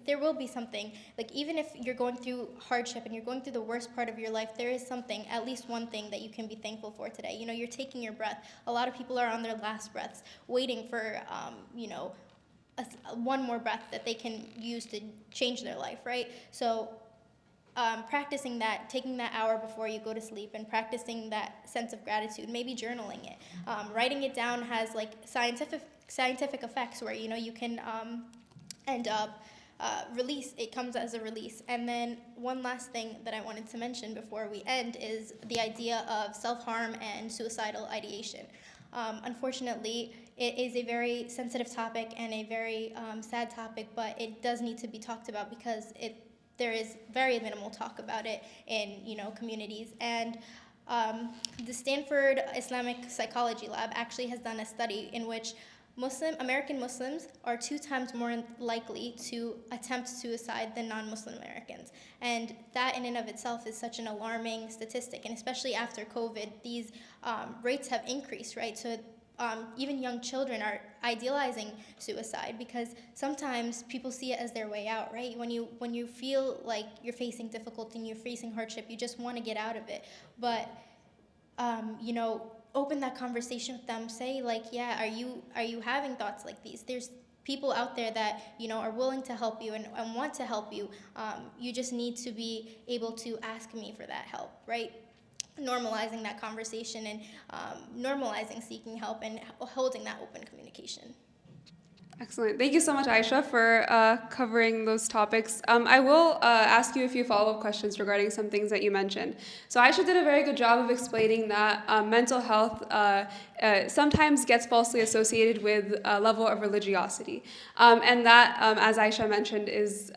Speaker 6: there will be something, like even if you're going through hardship and you're going through the worst part of your life, there is something, at least one thing that you can be thankful for today. You're taking your breath. A lot of people are on their last breaths, waiting for one more breath that they can use to change their life, right? So practicing that, taking that hour before you go to sleep and practicing that sense of gratitude, maybe journaling it. Writing it down has like scientific effects where, you can end up release, it comes as a release. And then one last thing that I wanted to mention before we end is the idea of self-harm and suicidal ideation. Unfortunately, it is a very sensitive topic and a very sad topic, but it does need to be talked about because there is very minimal talk about it in communities. And the Stanford Islamic Psychology Lab actually has done a study in which American Muslims are 2 times more likely to attempt suicide than non-Muslim Americans. And that in and of itself is such an alarming statistic, and especially after COVID, these rates have increased, right? So even young children are idealizing suicide because sometimes people see it as their way out, right? When you feel like you're facing difficulty and you're facing hardship, you just want to get out of it. But open that conversation with them. Say like, yeah, are you having thoughts like these? There's people out there that are willing to help you and want to help you. You just need to be able to ask me for that help, right? Normalizing that conversation and normalizing seeking help and holding that open communication.
Speaker 4: Excellent. Thank you so much, Aisha, for covering those topics. I will ask you a few follow-up questions regarding some things that you mentioned. So Aisha did a very good job of explaining that mental health sometimes gets falsely associated with a level of religiosity. And that, as Aisha mentioned, is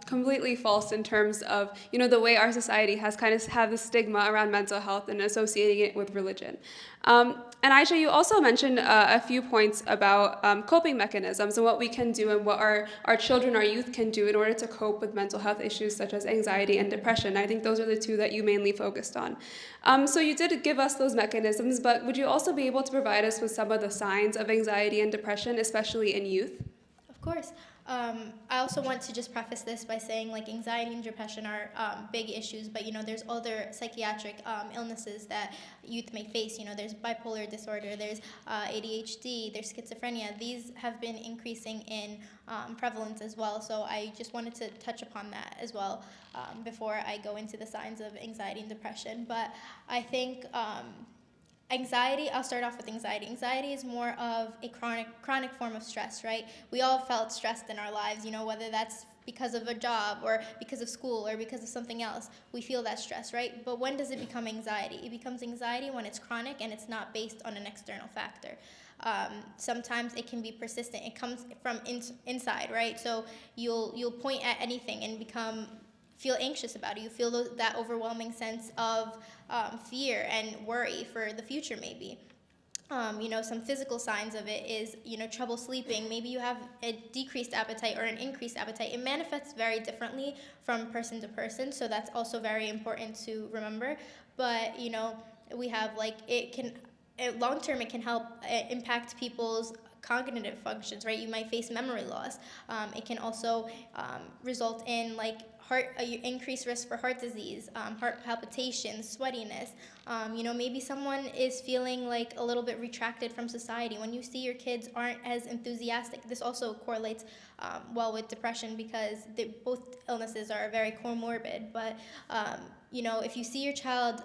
Speaker 4: completely false in terms of, the way our society has kind of had the stigma around mental health and associating it with religion. And Aisha, you also mentioned a few points about coping mechanisms and what we can do and what our children, our youth can do in order to cope with mental health issues such as anxiety and depression. I think those are the 2 that you mainly focused on. So you did give us those mechanisms, but would you also be able to provide us with some of the signs of anxiety and depression, especially in youth?
Speaker 6: Of course. I also want to just preface this by saying like anxiety and depression are big issues, but there's other psychiatric illnesses that youth may face. There's bipolar disorder, there's ADHD, there's schizophrenia. These have been increasing in prevalence as well. So I just wanted to touch upon that as well before I go into the signs of anxiety and depression. But I think anxiety, I'll start off with anxiety. Anxiety is more of a chronic form of stress, right? We all felt stressed in our lives, whether that's because of a job or because of school or because of something else. We feel that stress, right? But when does it become anxiety? It becomes anxiety when it's chronic and it's not based on an external factor. Sometimes it can be persistent. It comes from inside, right? So you'll point at anything and feel anxious about it. You feel that overwhelming sense of fear and worry for the future, maybe. Some physical signs of it is, trouble sleeping. Maybe you have a decreased appetite or an increased appetite. It manifests very differently from person to person, so that's also very important to remember. But, we have long term, it can help impact people's cognitive functions, right? You might face memory loss. It can also result in increased risk for heart disease, heart palpitations, sweatiness. Maybe someone is feeling like a little bit retracted from society. When you see your kids aren't as enthusiastic, this also correlates well with depression because both illnesses are very comorbid. But, if you see your child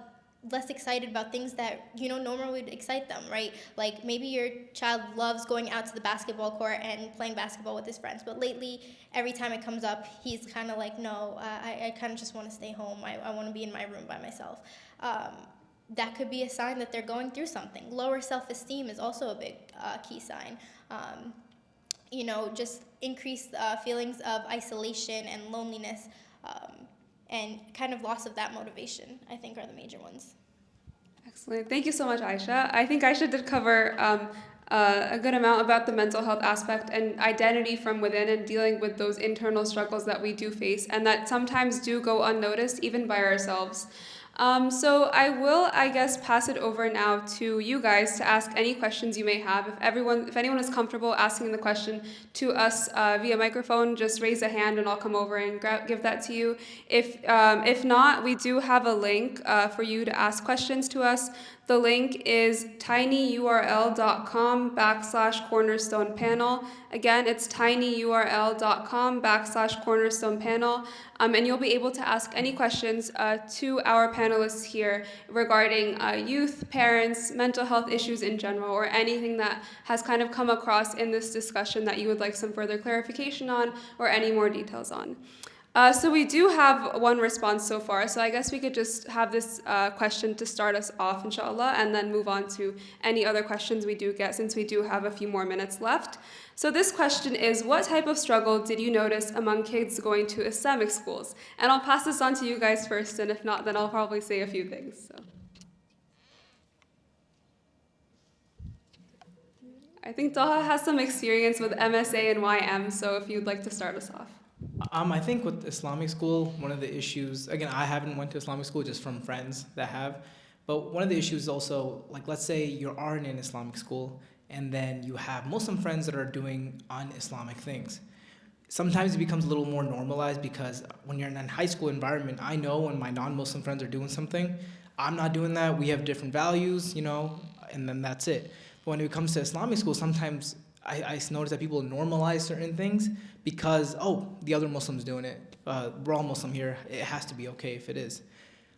Speaker 6: less excited about things that normally would excite them, right? Like maybe your child loves going out to the basketball court and playing basketball with his friends, but lately every time it comes up he's kind of like, no, I kind of just want to stay home. I want to be in my room by myself. That could be a sign that they're going through something. Lower self-esteem is also a big key sign. Just increased feelings of isolation and loneliness, and kind of loss of that motivation, I think, are the major ones.
Speaker 4: Excellent. Thank you so much, Aisha. I think Aisha did cover a good amount about the mental health aspect and identity from within and dealing with those internal struggles that we do face and that sometimes do go unnoticed even by ourselves. So I will, I guess, pass it over now to you guys to ask any questions you may have. If anyone is comfortable asking the question to us via microphone, just raise a hand and I'll come over and give that to you. If not, we do have a link for you to ask questions to us. The link is tinyurl.com/cornerstone panel. Again, it's tinyurl.com/cornerstone panel. And you'll be able to ask any questions to our panelists here regarding youth, parents, mental health issues in general, or anything that has kind of come across in this discussion that you would like some further clarification on or any more details on. So we do have one response so far, so I guess we could just have this question to start us off, inshallah, and then move on to any other questions we do get since we do have a few more minutes left. So this question is, what type of struggle did you notice among kids going to Islamic schools? And I'll pass this on to you guys first, and if not, then I'll probably say a few things. So. I think Taha has some experience with MSA and YM, so if you'd like to start us off.
Speaker 2: I think with Islamic school, one of the issues, again, I haven't went to Islamic school, just from friends that have, but one of the issues is also, like, let's say you are in an Islamic school, and then you have Muslim friends that are doing un-Islamic things. Sometimes it becomes a little more normalized because when you're in a high school environment, I know when my non-Muslim friends are doing something, I'm not doing that, we have different values, and then that's it. But when it comes to Islamic school, sometimes I notice that people normalize certain things because, the other Muslim's doing it. We're all Muslim here. It has to be okay if it is.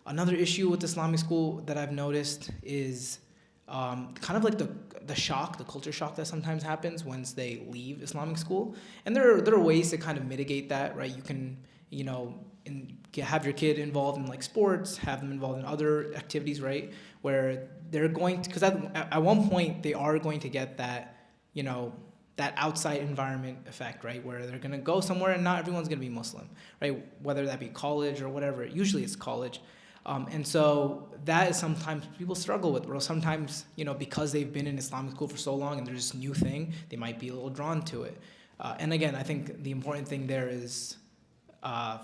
Speaker 2: Another issue with Islamic school that I've noticed is kind of like the shock, the culture shock that sometimes happens once they leave Islamic school. And there are ways to kind of mitigate that, right? You can, have your kid involved in like sports, have them involved in other activities, right? Where they're going to, because at one point they are going to get that, that outside environment effect, right? Where they're going to go somewhere and not everyone's going to be Muslim, right? Whether that be college or whatever. Usually it's college. And so that is sometimes people struggle with, or sometimes, because they've been in Islamic school for so long and there's this new thing, they might be a little drawn to it. And again, I think the important thing there is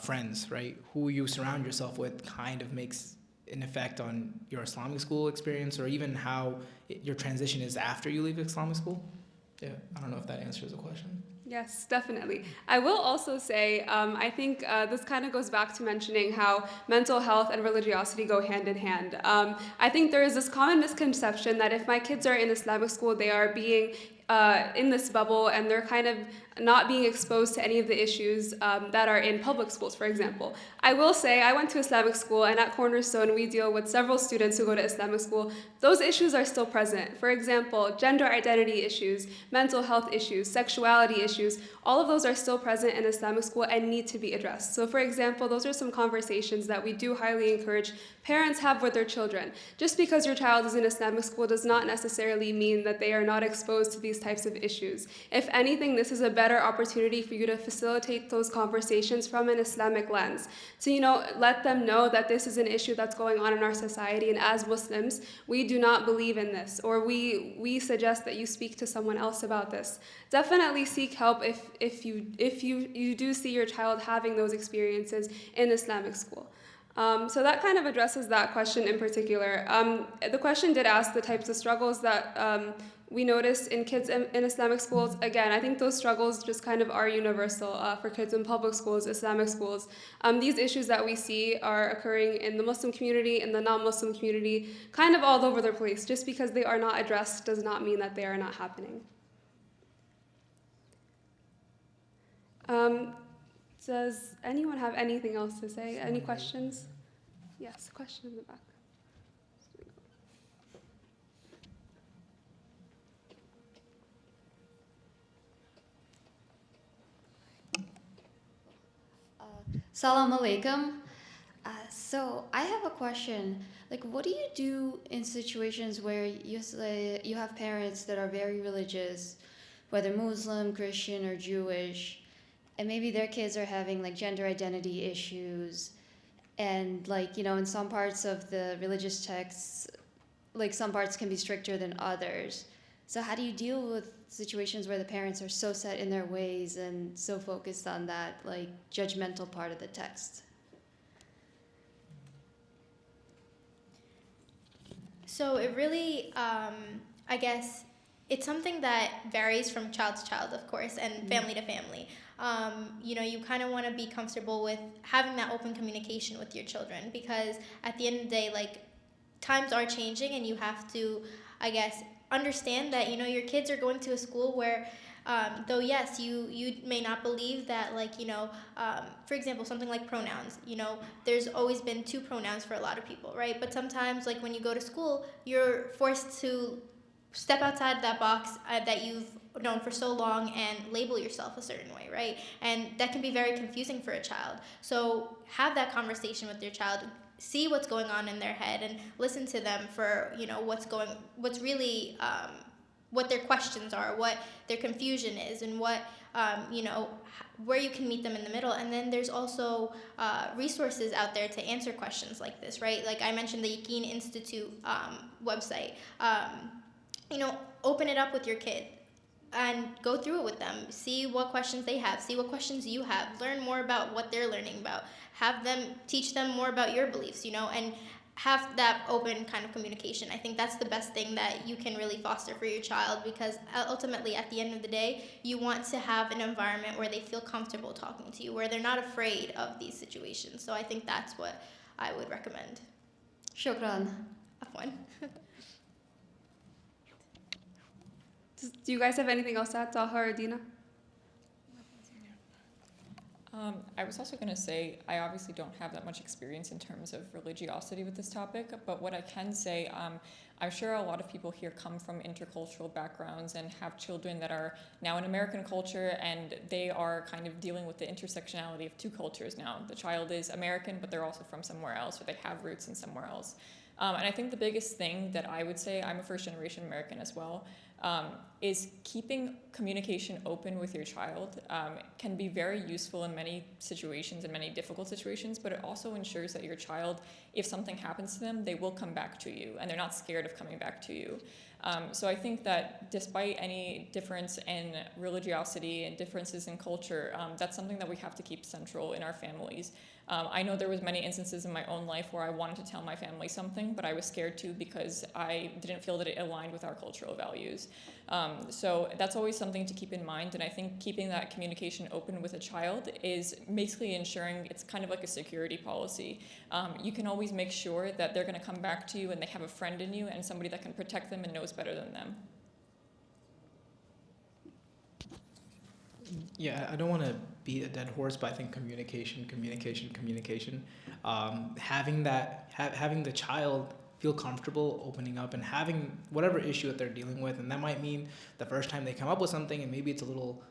Speaker 2: friends, right? Who you surround yourself with kind of makes an effect on your Islamic school experience, or even how your transition is after you leave Islamic school. Yeah, I don't know if that answers the question.
Speaker 4: Yes, definitely. I will also say, I think this kind of goes back to mentioning how mental health and religiosity go hand in hand. I think there is this common misconception that if my kids are in Islamic school, they are being in this bubble and they're kind of not being exposed to any of the issues that are in public schools, for example. I will say I went to Islamic school, and at Cornerstone we deal with several students who go to Islamic school. Those issues are still present. For example, gender identity issues, mental health issues, sexuality issues, all of those are still present in Islamic school and need to be addressed. So for example, those are some conversations that we do highly encourage parents have with their children. Just because your child is in Islamic school does not necessarily mean that they are not exposed to these types of issues. If anything, this is a better opportunity for you to facilitate those conversations from an Islamic lens. So, let them know that this is an issue that's going on in our society, and as Muslims, we do not believe in this, or we suggest that you speak to someone else about this. Definitely seek help if you do see your child having those experiences in Islamic school. So that kind of addresses that question in particular. The question did ask the types of struggles that we notice in kids in Islamic schools. Again, I think those struggles just kind of are universal for kids in public schools, Islamic schools. These issues that we see are occurring in the Muslim community, in the non-Muslim community, kind of all over the place. Just because they are not addressed does not mean that they are not happening. Does anyone have anything else to say? Any questions? Yes, question in the back.
Speaker 7: Salam alaikum. So I have a question. Like, what do you do in situations where you say you have parents that are very religious, whether Muslim, Christian, or Jewish, and maybe their kids are having like gender identity issues, and like in some parts of the religious texts, like some parts can be stricter than others. So how do you deal with situations where the parents are so set in their ways and so focused on that like judgmental part of the text?
Speaker 6: So it really, I guess, it's something that varies from child to child, of course, and family to family. You kind of want to be comfortable with having that open communication with your children, because at the end of the day, like, times are changing, and you have to, I guess, understand that your kids are going to a school where though yes, you may not believe that, like, for example, something like pronouns, there's always been two pronouns for a lot of people, right? But sometimes, like, when you go to school, you're forced to step outside that box that you've known for so long and label yourself a certain way, right? And that can be very confusing for a child. So have that conversation with your child, see what's going on in their head, and listen to them for what's really what their questions are, what their confusion is, and what where you can meet them in the middle. And then there's also resources out there to answer questions like this, right? Like I mentioned, the Yaqeen Institute website. Open it up with your kid and go through it with them. See what questions they have. See what questions you have. Learn more about what they're learning about. Have them teach them more about your beliefs, and have that open kind of communication. I think that's the best thing that you can really foster for your child, because ultimately, at the end of the day, you want to have an environment where they feel comfortable talking to you, where they're not afraid of these situations. So I think that's what I would recommend.
Speaker 7: Shukran.
Speaker 6: Afwan.
Speaker 4: Do you guys have anything else to add, Taha or Dina?
Speaker 5: I was also going to say, I obviously don't have that much experience in terms of religiosity with this topic, but what I can say, I'm sure a lot of people here come from intercultural backgrounds and have children that are now in American culture, and they are kind of dealing with the intersectionality of two cultures now. The child is American, but they're also from somewhere else, or they have roots in somewhere else. And I think the biggest thing that I would say, I'm a first-generation American as well, is keeping communication open with your child can be very useful in many situations, in many difficult situations, but it also ensures that your child, if something happens to them, they will come back to you, and they're not scared of coming back to you. So I think that despite any difference in religiosity and differences in culture, that's something that we have to keep central in our families. I know there was many instances in my own life where I wanted to tell my family something, but I was scared to because I didn't feel that it aligned with our cultural values. So that's always something to keep in mind, and I think keeping that communication open with a child is basically ensuring it's kind of like a security policy. You can always make sure that they're going to come back to you and they have a friend in you and somebody that can protect them and knows better than them.
Speaker 2: Yeah, I don't want to beat a dead horse, but I think communication. Having the child feel comfortable opening up and having whatever issue that they're dealing with, and that might mean the first time they come up with something and maybe it's a little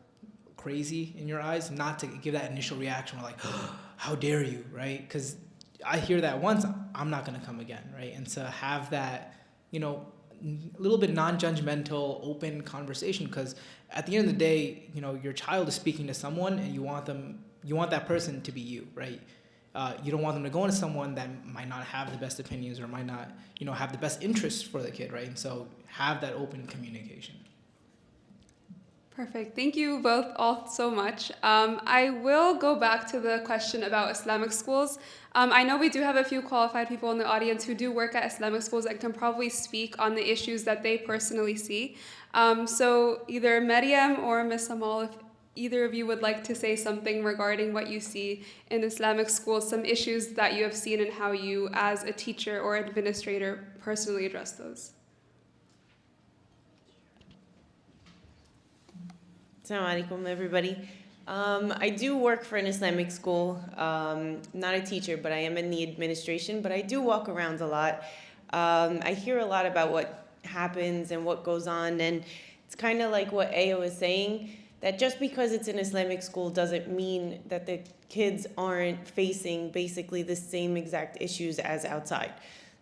Speaker 2: crazy in your eyes, not to give that initial reaction where like, oh, how dare you, right? Because I hear that once, I'm not going to come again, right? And to have that, a little bit non-judgmental, open conversation, because at the end of the day, your child is speaking to someone, and you want that person to be you, right? You don't want them to go into someone that might not have the best opinions or might not, have the best interests for the kid, right? And so have that open communication.
Speaker 4: Perfect. Thank you both all so much. I will go back to the question about Islamic schools. I know we do have a few qualified people in the audience who do work at Islamic schools and can probably speak on the issues that they personally see. So either Maryam or Ms. Amal, if either of you would like to say something regarding what you see in Islamic schools, some issues that you have seen and how you as a teacher or administrator personally address those.
Speaker 8: Assalamu alaikum, everybody. I do work for an Islamic school. Not a teacher, but I am in the administration, but I do walk around a lot. I hear a lot about what happens and what goes on, and it's kind of like what Ayo was saying. that just because it's an Islamic school doesn't mean that the kids aren't facing basically the same exact issues as outside.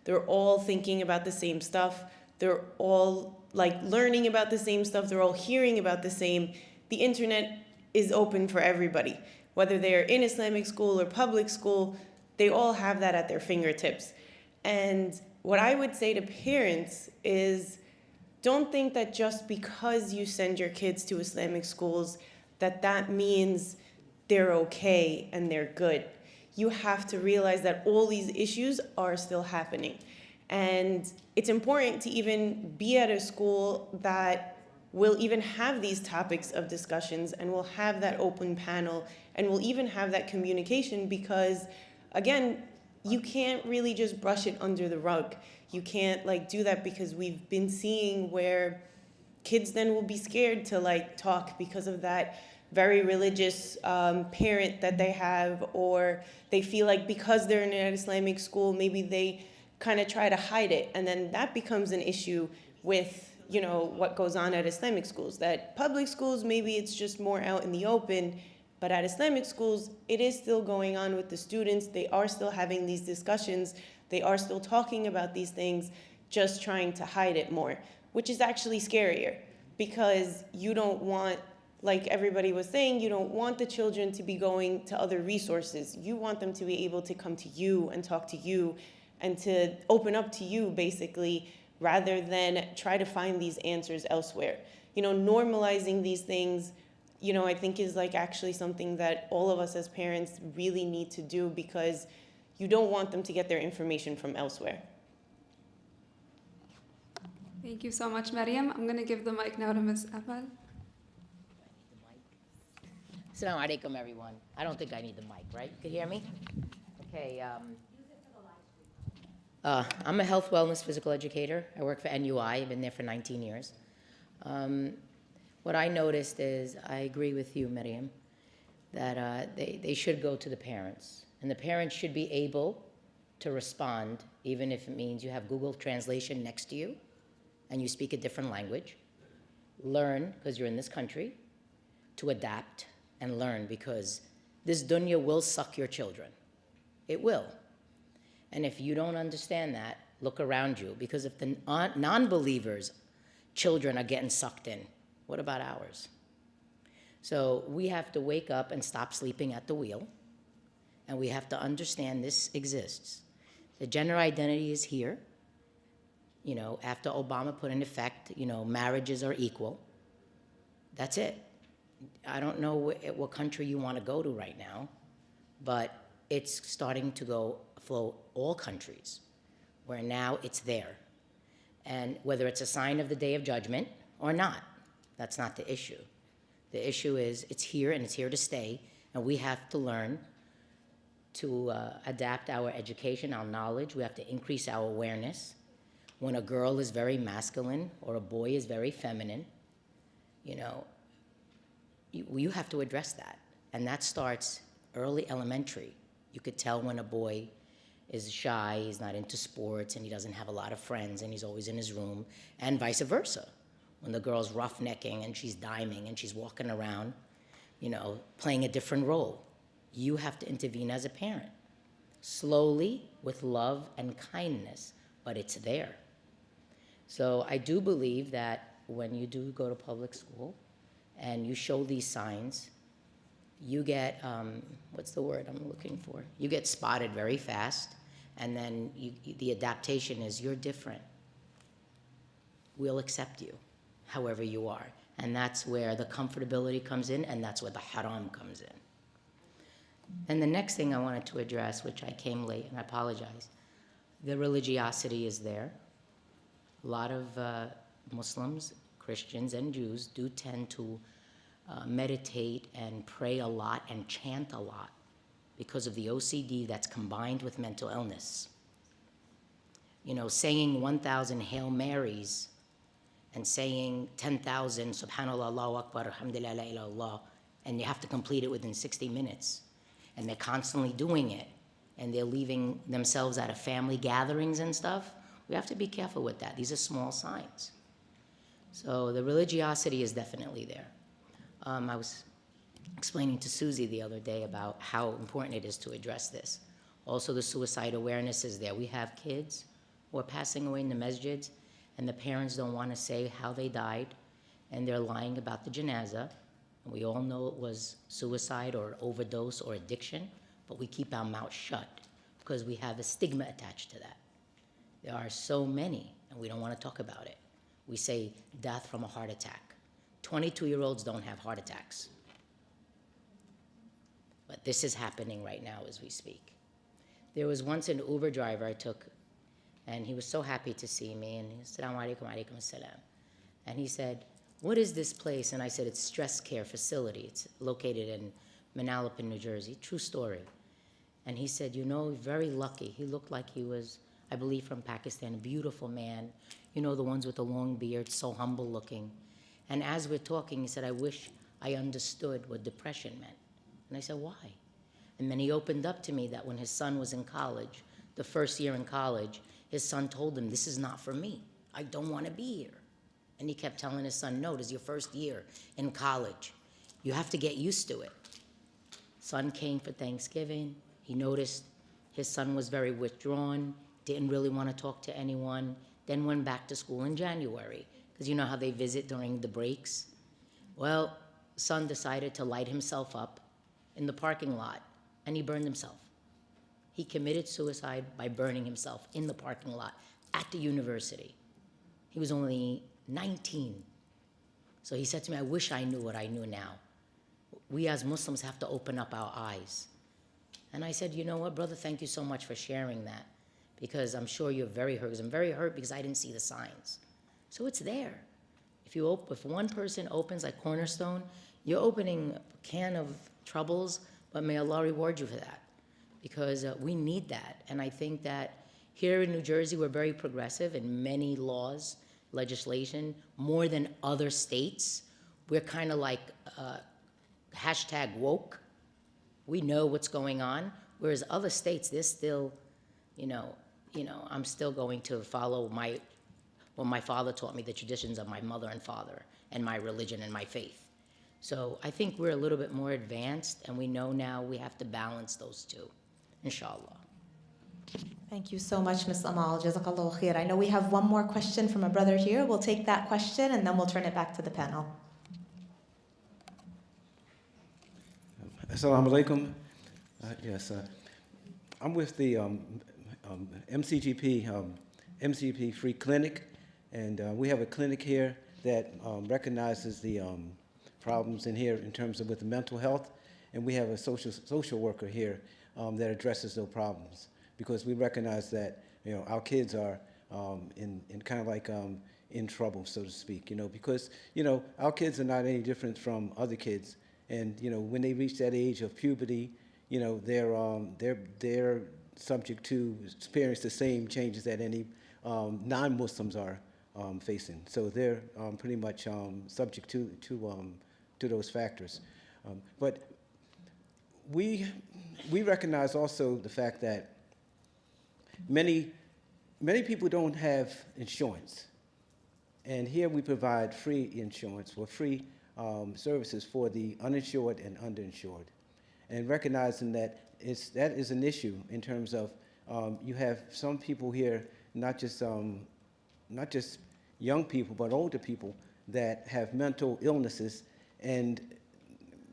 Speaker 8: They're all thinking about the same stuff. They're all like learning about the same stuff. They're all hearing about the same. The internet is open for everybody. Whether they're in Islamic school or public school, they all have that at their fingertips. And what I would say to parents is, don't think that just because you send your kids to Islamic schools that means they're okay and they're good. You have to realize that all these issues are still happening. And it's important to even be at a school that will even have these topics of discussions and will have that open panel and will even have that communication, because again, you can't really just brush it under the rug. You can't do that, because we've been seeing where kids then will be scared to talk because of that very religious parent that they have, or they feel like because they're in an Islamic school, maybe they kind of try to hide it. And then that becomes an issue with what goes on at Islamic schools. That public schools, maybe it's just more out in the open, but at Islamic schools, it is still going on with the students. They are still having these discussions. They are still talking about these things, just trying to hide it more, which is actually scarier, because you don't want, like everybody was saying, you don't want the children to be going to other resources. You want them to be able to come to you and talk to you and to open up to you, basically, rather than try to find these answers elsewhere. Normalizing these things, I think is actually something that all of us as parents really need to do, because you don't want them to get their information from elsewhere.
Speaker 4: Thank you so much, Maryam. I'm going to give the mic now to Ms. Amal.
Speaker 9: Assalamu alaikum, everyone. I don't think I need the mic, right? You can hear me? Okay. I'm a health, wellness, physical educator. I work for NUI. I've been there for 19 years. What I noticed is, I agree with you, Miriam, that they should go to the parents. And the parents should be able to respond, even if it means you have Google Translation next to you and you speak a different language. Learn, because you're in this country, to adapt and learn, because this dunya will suck your children. It will. And if you don't understand that, look around you, because if the non-believers' children are getting sucked in, what about ours? So we have to wake up and stop sleeping at the wheel, and we have to understand this exists. The gender identity is here. After Obama put in effect, marriages are equal. That's it. I don't know what country you want to go to right now, but it's starting to flow all countries, where now it's there. And whether it's a sign of the day of judgment or not, that's not the issue. The issue is it's here and it's here to stay, and we have to learn to adapt our education, our knowledge. We have to increase our awareness. When a girl is very masculine or a boy is very feminine, you have to address that. And that starts early elementary. You could tell when a boy is shy, he's not into sports, and he doesn't have a lot of friends, and he's always in his room, and vice versa. When the girl's roughnecking and she's diming and she's walking around, playing a different role. You have to intervene as a parent, slowly, with love and kindness, but it's there. So I do believe that when you do go to public school and you show these signs, you get, what's the word I'm looking for? You get spotted very fast, and then the adaptation is you're different. We'll accept you, however you are. And that's where the comfortability comes in, and that's where the haram comes in. And the next thing I wanted to address, which I came late, and I apologize, the religiosity is there. A lot of Muslims, Christians, and Jews do tend to meditate and pray a lot and chant a lot because of the OCD that's combined with mental illness. Saying 1,000 Hail Marys and saying 10,000 Subhanallah, Allahu Akbar, Alhamdulillah, La ilaha illallah, and you have to complete it within 60 minutes. And they're constantly doing it, and they're leaving themselves at family gatherings and stuff. We have to be careful with that. These are small signs. So the religiosity is definitely there. I was explaining to Susie the other day about how important it is to address this. Also, the suicide awareness is there. We have kids who are passing away in the masjids, and the parents don't want to say how they died, and they're lying about the janazah. And we all know it was suicide or overdose or addiction, but we keep our mouth shut because we have a stigma attached to that. There are so many, and we don't want to talk about it. We say death from a heart attack. 22-year-olds don't have heart attacks. But this is happening right now as we speak. There was once an Uber driver I took, and he was so happy to see me, and he said, Assalamu alaikum, alaikum assalam. And he said, what is this place? And I said, it's stress care facility. It's located in Manalapan, New Jersey. True story. And he said, you know, very lucky. He looked like he was, I believe, from Pakistan, a beautiful man. You know, the ones with the long beard, so humble looking. And as we're talking, he said, I wish I understood what depression meant. And I said, why? And then he opened up to me that when his son was in college, the first year in college, his son told him, this is not for me. I don't want to be here. And he kept telling his son, no, this is your first year in college. You have to get used to it. Son came for Thanksgiving. He noticed his son was very withdrawn, didn't really want to talk to anyone, then went back to school in January, because you know how they visit during the breaks? Well, son decided to light himself up in the parking lot, and he burned himself. He committed suicide by burning himself in the parking lot at the university. He was only 19. So he said to me, I wish I knew what I knew now. We as Muslims have to open up our eyes. And I said, you know what, brother, thank you so much for sharing that, because I'm sure you're very hurt. Because I'm very hurt because I didn't see the signs. So it's there. If one person opens like Cornerstone, you're opening a can of troubles, but may Allah reward you for that, because we need that. And I think that here in New Jersey, we're very progressive in many laws, legislation, more than other states. We're kind of like hashtag woke. We know what's going on, whereas other states, they're still, I'm still going to follow what my father taught me, the traditions of my mother and father, and my religion and my faith. So I think we're a little bit more advanced, and we know now we have to balance those two, inshallah.
Speaker 1: Thank you so much, Ms. Amal. Jazakallahu khair. I know we have one more question from a brother here. We'll take that question, and then we'll turn it back to the panel.
Speaker 10: Assalamu alaikum. Yes, I'm with the MCGP Free Clinic, and we have a clinic here that recognizes the problems in here in terms of with the mental health, and we have a social worker here that addresses those problems, because we recognize that our kids are in kind of like in trouble, so to speak, because our kids are not any different from other kids. And when they reach that age of puberty, they're subject to experience the same changes that any non-Muslims are facing. So they're pretty much subject to those factors. But we recognize also the fact that many people don't have insurance, and here we provide free insurance or free services for the uninsured and underinsured, and recognizing that that is an issue in terms of you have some people here, not just young people, but older people that have mental illnesses. And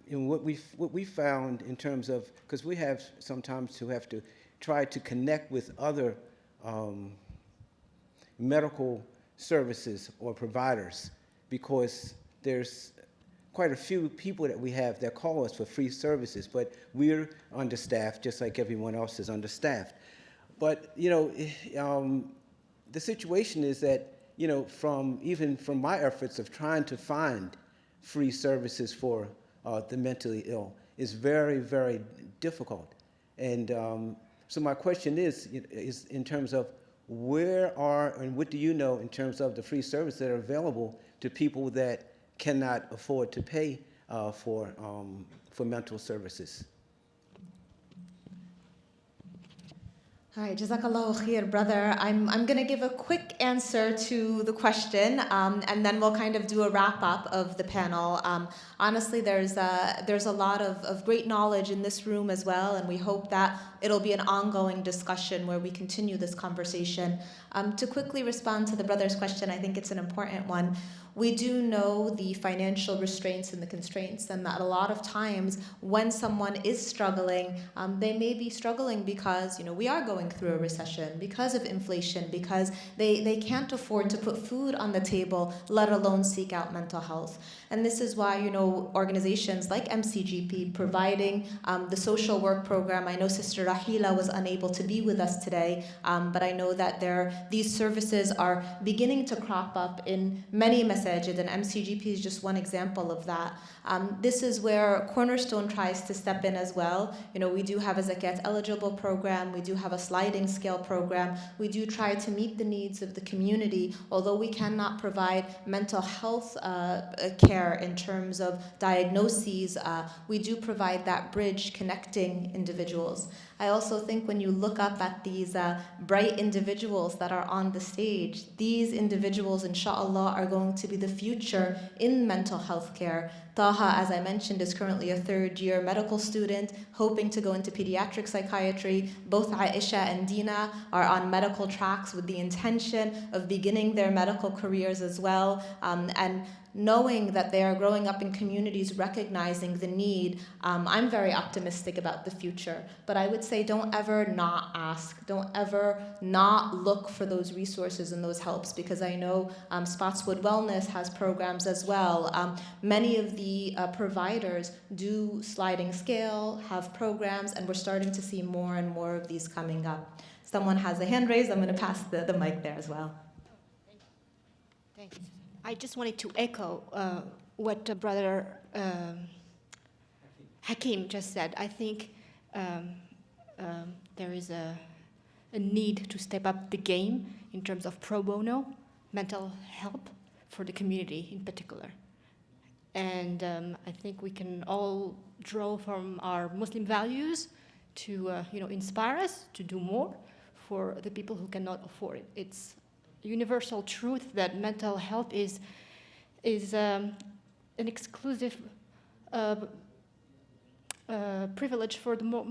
Speaker 10: what we found in terms of, because we have sometimes to have to try to connect with other medical services or providers, because there's quite a few people that we have that call us for free services, but we're understaffed just like everyone else is understaffed. But the situation is that even from my efforts of trying to find free services for the mentally ill is very, very difficult. And so my question is in terms of what do you know in terms of the free services that are available to people that cannot afford to pay for mental services?
Speaker 1: Hi, Jazakallahu khair, brother. I'm going to give a quick answer to the question, and then we'll kind of do a wrap up of the panel. Honestly, there's a lot of great knowledge in this room as well, and we hope that it'll be an ongoing discussion where we continue this conversation. To quickly respond to the brother's question, I think it's an important one. We do know the financial restraints and the constraints, and that a lot of times when someone is struggling, they may be struggling because we are going through a recession, because of inflation, because they can't afford to put food on the table, let alone seek out mental health. And this is why organizations like MCGP providing the social work program. I know Sister Rahila was unable to be with us today, but I know that these services are beginning to crop up in many masajid, and MCGP is just one example of that. This is where Cornerstone tries to step in as well. We do have a zakat eligible program, we do have a sliding scale program, we do try to meet the needs of the community, although we cannot provide mental health care in terms of diagnoses, we do provide that bridge connecting individuals. I also think when you look up at these bright individuals that are on the stage, these individuals, inshallah, are going to be the future in mental health care. Taha, as I mentioned, is currently a third-year medical student, hoping to go into pediatric psychiatry. Both Aisha and Dina are on medical tracks with the intention of beginning their medical careers as well. And knowing that they are growing up in communities recognizing the need, I'm very optimistic about the future. But I would say don't ever not ask, don't ever not look for those resources and those helps, because I know Spotswood Wellness has programs as well. Many of the providers do sliding scale, have programs, and we're starting to see more and more of these coming up. Someone has a hand raised, I'm going to pass the mic there as well.
Speaker 11: Thanks. I just wanted to echo what Brother Hakim just said. I think there is a need to step up the game in terms of pro bono mental help for the community in particular. And I think we can all draw from our Muslim values to inspire us to do more for the people who cannot afford it. It's universal truth that mental health is an exclusive privilege for the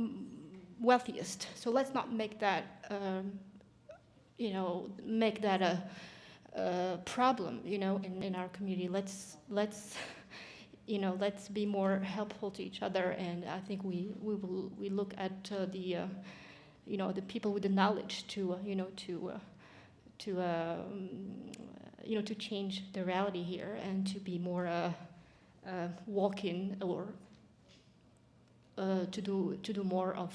Speaker 11: wealthiest. So let's not make that a problem in our community. Let's be more helpful to each other, and I think we look at the people with the knowledge to change the reality here and to be more walk-in or to do more of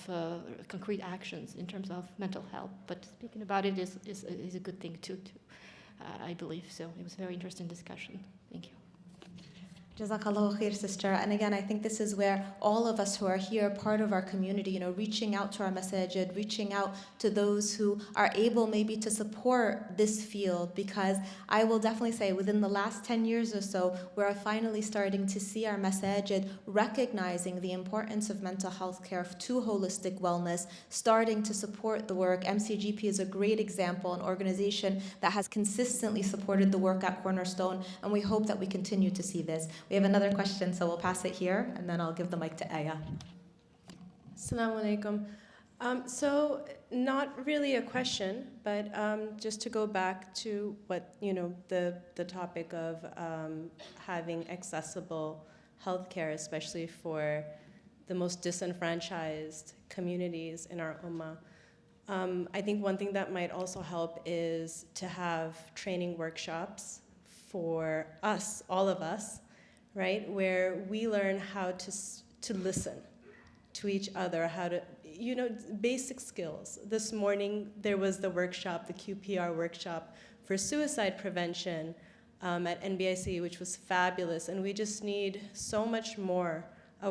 Speaker 11: concrete actions in terms of mental health. But speaking about it is a good thing too, I believe. So it was a very interesting discussion. Thank you.
Speaker 1: Jazakallahu khair, sister. And again, I think this is where all of us who are here, part of our community, reaching out to our masajid, reaching out to those who are able maybe to support this field, because I will definitely say within the last 10 years or so, we're finally starting to see our masajid recognizing the importance of mental health care to holistic wellness, starting to support the work. MCGP is a great example, an organization that has consistently supported the work at Cornerstone, and we hope that we continue to see this. We have another question, so we'll pass it here, and then I'll give the mic to Aya.
Speaker 12: Assalamu alaikum. So not really a question, but just to go back to what, the topic of having accessible healthcare, especially for the most disenfranchised communities in our ummah. I think one thing that might also help is to have training workshops for us, all of us, right, where we learn how to listen to each other, how to, basic skills. This morning there was the workshop, the QPR workshop for suicide prevention at NBIC, which was fabulous, and we just need so much more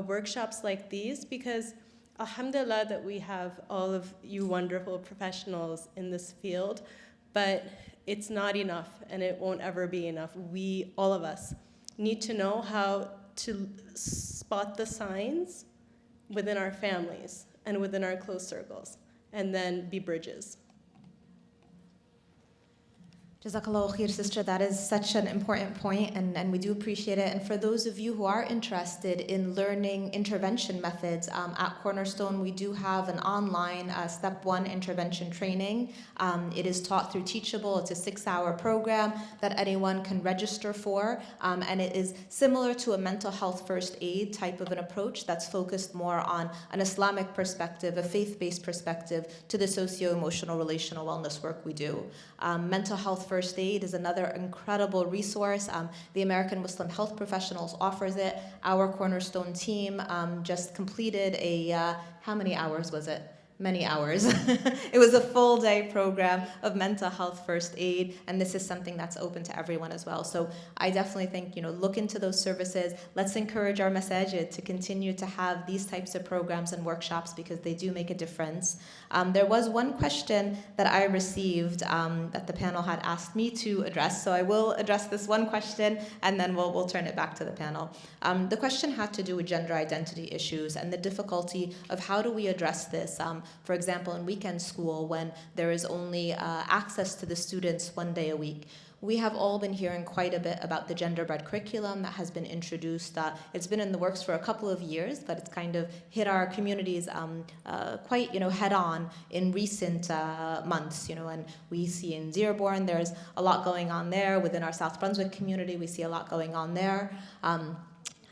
Speaker 12: workshops like these, because alhamdulillah that we have all of you wonderful professionals in this field, but it's not enough, and it won't ever be enough. We, all of us, need to know how to spot the signs within our families and within our close circles. and then be bridges.
Speaker 1: Jazakallah khair, sister. That is such an important point, and we do appreciate it. And for those of you who are interested in learning intervention methods, at Cornerstone, we do have an online Step 1 intervention training. It is taught through Teachable. It's a 6-hour program that anyone can register for, and it is similar to a mental health first aid type of an approach that's focused more on an Islamic perspective, a faith-based perspective to the socio-emotional relational wellness work we do. Mental health first aid is another incredible resource. The American Muslim Health Professionals offers it. Our Cornerstone team just completed a, how many hours was it? Many hours. It was a full day program of mental health first aid, and this is something that's open to everyone as well. So I definitely think, look into those services. Let's encourage our masajid to continue to have these types of programs and workshops because they do make a difference. There was one question that I received that the panel had asked me to address, so I will address this one question and then we'll turn it back to the panel. The question had to do with gender identity issues and the difficulty of how do we address this. For example, in weekend school, when there is only access to the students one day a week. We have all been hearing quite a bit about the gender-bread curriculum that has been introduced. It's been in the works for a couple of years, but it's kind of hit our communities quite, head-on in recent months. And we see in Dearborn, there's a lot going on there. Within our South Brunswick community, we see a lot going on there.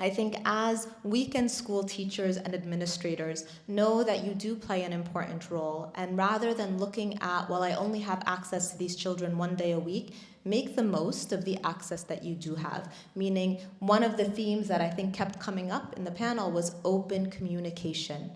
Speaker 1: I think as weekend school teachers and administrators, know that you do play an important role. And rather than looking at, well, I only have access to these children one day a week, make the most of the access that you do have. Meaning, one of the themes that I think kept coming up in the panel was open communication.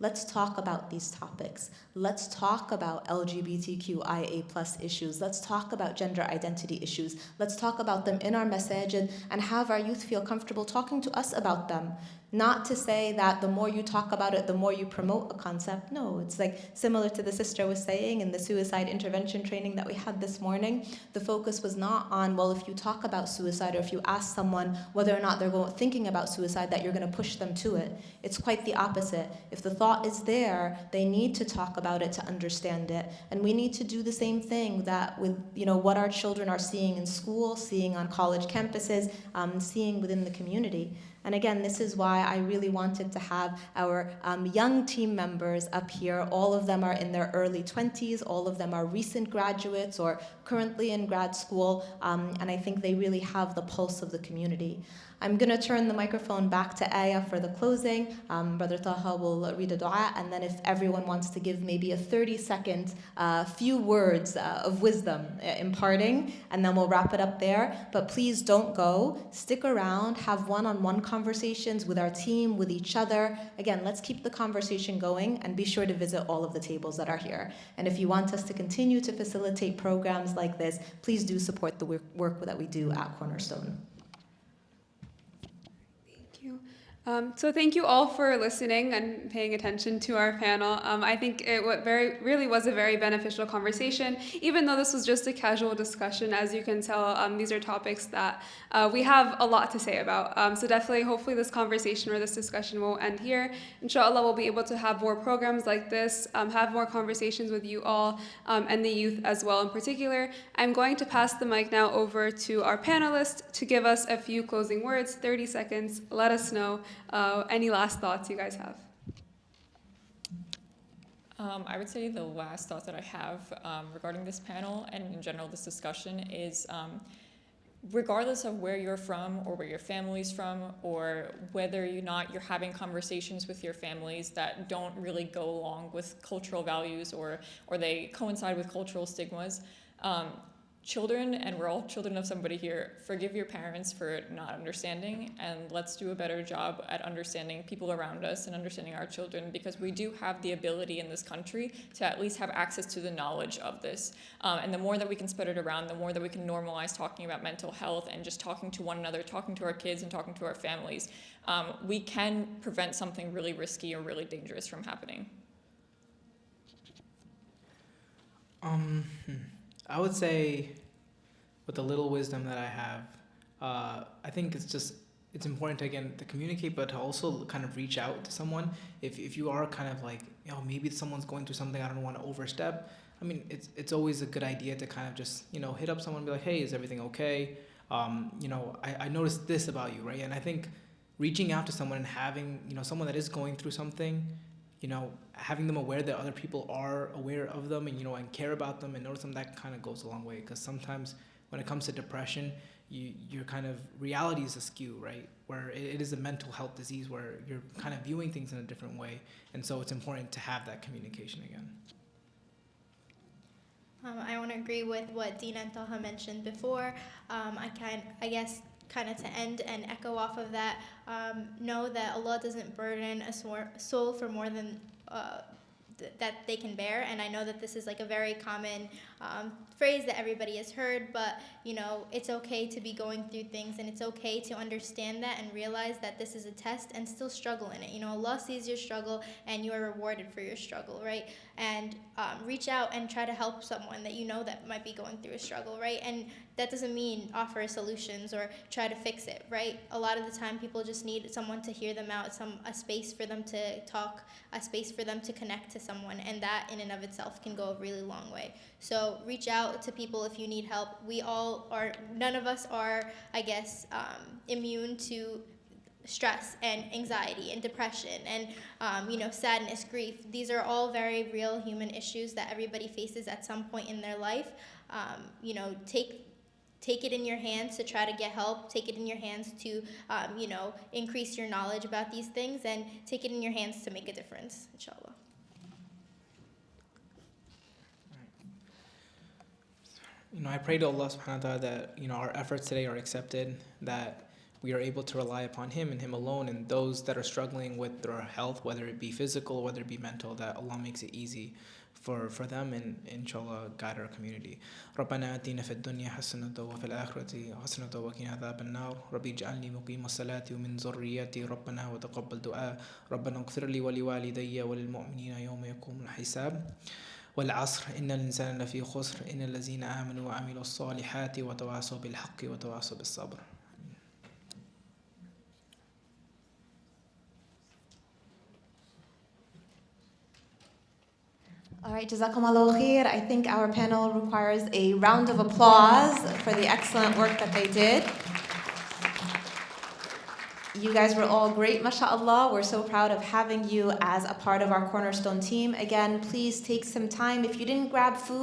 Speaker 1: Let's talk about these topics. Let's talk about LGBTQIA+ issues. Let's talk about gender identity issues. Let's talk about them in our masajid and have our youth feel comfortable talking to us about them. Not to say that the more you talk about it, the more you promote a concept. No, it's like similar to the sister was saying in the suicide intervention training that we had this morning. The focus was not on, well, if you talk about suicide or if you ask someone whether or not they're thinking about suicide, that you're going to push them to it. It's quite the opposite. If the thought is there, they need to talk about it to understand it. And we need to do the same thing that with what our children are seeing in school, seeing on college campuses, seeing within the community. And again, this is why I really wanted to have our young team members up here. All of them are in their early 20s. All of them are recent graduates or currently in grad school. And I think they really have the pulse of the community. I'm going to turn the microphone back to Aya for the closing. Brother Taha will read a dua, and then if everyone wants to give maybe a 30-second few words of wisdom imparting, and then we'll wrap it up there. But please don't go. Stick around, have one-on-one conversations with our team, with each other. Again, let's keep the conversation going, and be sure to visit all of the tables that are here. And if you want us to continue to facilitate programs like this, please do support the work that we do at Cornerstone.
Speaker 4: So thank you all for listening and paying attention to our panel. I think it really was a very beneficial conversation, even though this was just a casual discussion. As you can tell, these are topics that we have a lot to say about. So definitely, hopefully this conversation or this discussion won't end here. Inshallah, we'll be able to have more programs like this, have more conversations with you all and the youth as well in particular. I'm going to pass the mic now over to our panelist to give us a few closing words, 30 seconds. Let us know any last thoughts you guys have.
Speaker 5: I would say the last thought that I have regarding this panel and in general this discussion is regardless of where you're from or where your family's from or whether or not you're having conversations with your families that don't really go along with cultural values or they coincide with cultural stigmas, children, and we're all children of somebody here, forgive your parents for not understanding, and let's do a better job at understanding people around us and understanding our children, because we do have the ability in this country to at least have access to the knowledge of this. And the more that we can spread it around, the more that we can normalize talking about mental health and just talking to one another, talking to our kids and talking to our families, we can prevent something really risky or really dangerous from happening.
Speaker 2: I would say, with the little wisdom that I have, I think it's just it's important to, again, to communicate, but to also kind of reach out to someone. If you are kind of like, maybe someone's going through something, I don't want to overstep. I mean, it's always a good idea to kind of just, hit up someone and be like, hey, is everything okay? I noticed this about you, right? And I think reaching out to someone and having, someone that is going through something, having them aware that other people are aware of them and, and care about them and notice them, that kind of goes a long way. Because sometimes when it comes to depression, your kind of reality is askew, right? Where it is a mental health disease where you're kind of viewing things in a different way. And so it's important to have that communication again.
Speaker 6: I want to agree with what Dina and Taha mentioned before. I guess kind of to end and echo off of that, know that Allah doesn't burden a soul for more than that they can bear. And I know that this is like a very common phrase that everybody has heard, but it's okay to be going through things, and it's okay to understand that and realize that this is a test and still struggle in it. Allah sees your struggle and you are rewarded for your struggle, right? And reach out and try to help someone that that might be going through a struggle, right? And that doesn't mean offer solutions or try to fix it, right? A lot of the time people just need someone to hear them out, a space for them to talk, a space for them to connect to someone, and that in and of itself can go a really long way. So reach out to people if you need help. None of us are, I guess, immune to stress and anxiety and depression and sadness, grief. These are all very real human issues that everybody faces at some point in their life. Take it in your hands to try to get help. Take it in your hands to increase your knowledge about these things, and take it in your hands to make a difference, inshallah.
Speaker 2: I pray to Allah subhanahu wa ta'ala that our efforts today are accepted, that we are able to rely upon Him and Him alone, and those that are struggling with their health, whether it be physical, whether it be mental, that Allah makes it easy for them, and inshallah guide our community. ربنا آتنا في الدنيا حسنة وفي الآخرة حسنة وقنا عذاب النار ربي اجعلني مقيم الصلاة ومن ذريتي ربنا وتقبل دعاء ربنا اغفر لي ولوالدي وللمؤمنين يوم يقوم الحساب والعصر إن الإنسان لفي خسر إن الذين آمنوا وعملوا الصالحات وتواصوا بالحق وتواصوا بالصبر.
Speaker 1: All right, Jazakumullah khair. I think our panel requires a round of applause for the excellent work that they did. You guys were all great, mashallah. We're so proud of having you as a part of our Cornerstone team. Again, please take some time. If you didn't grab food,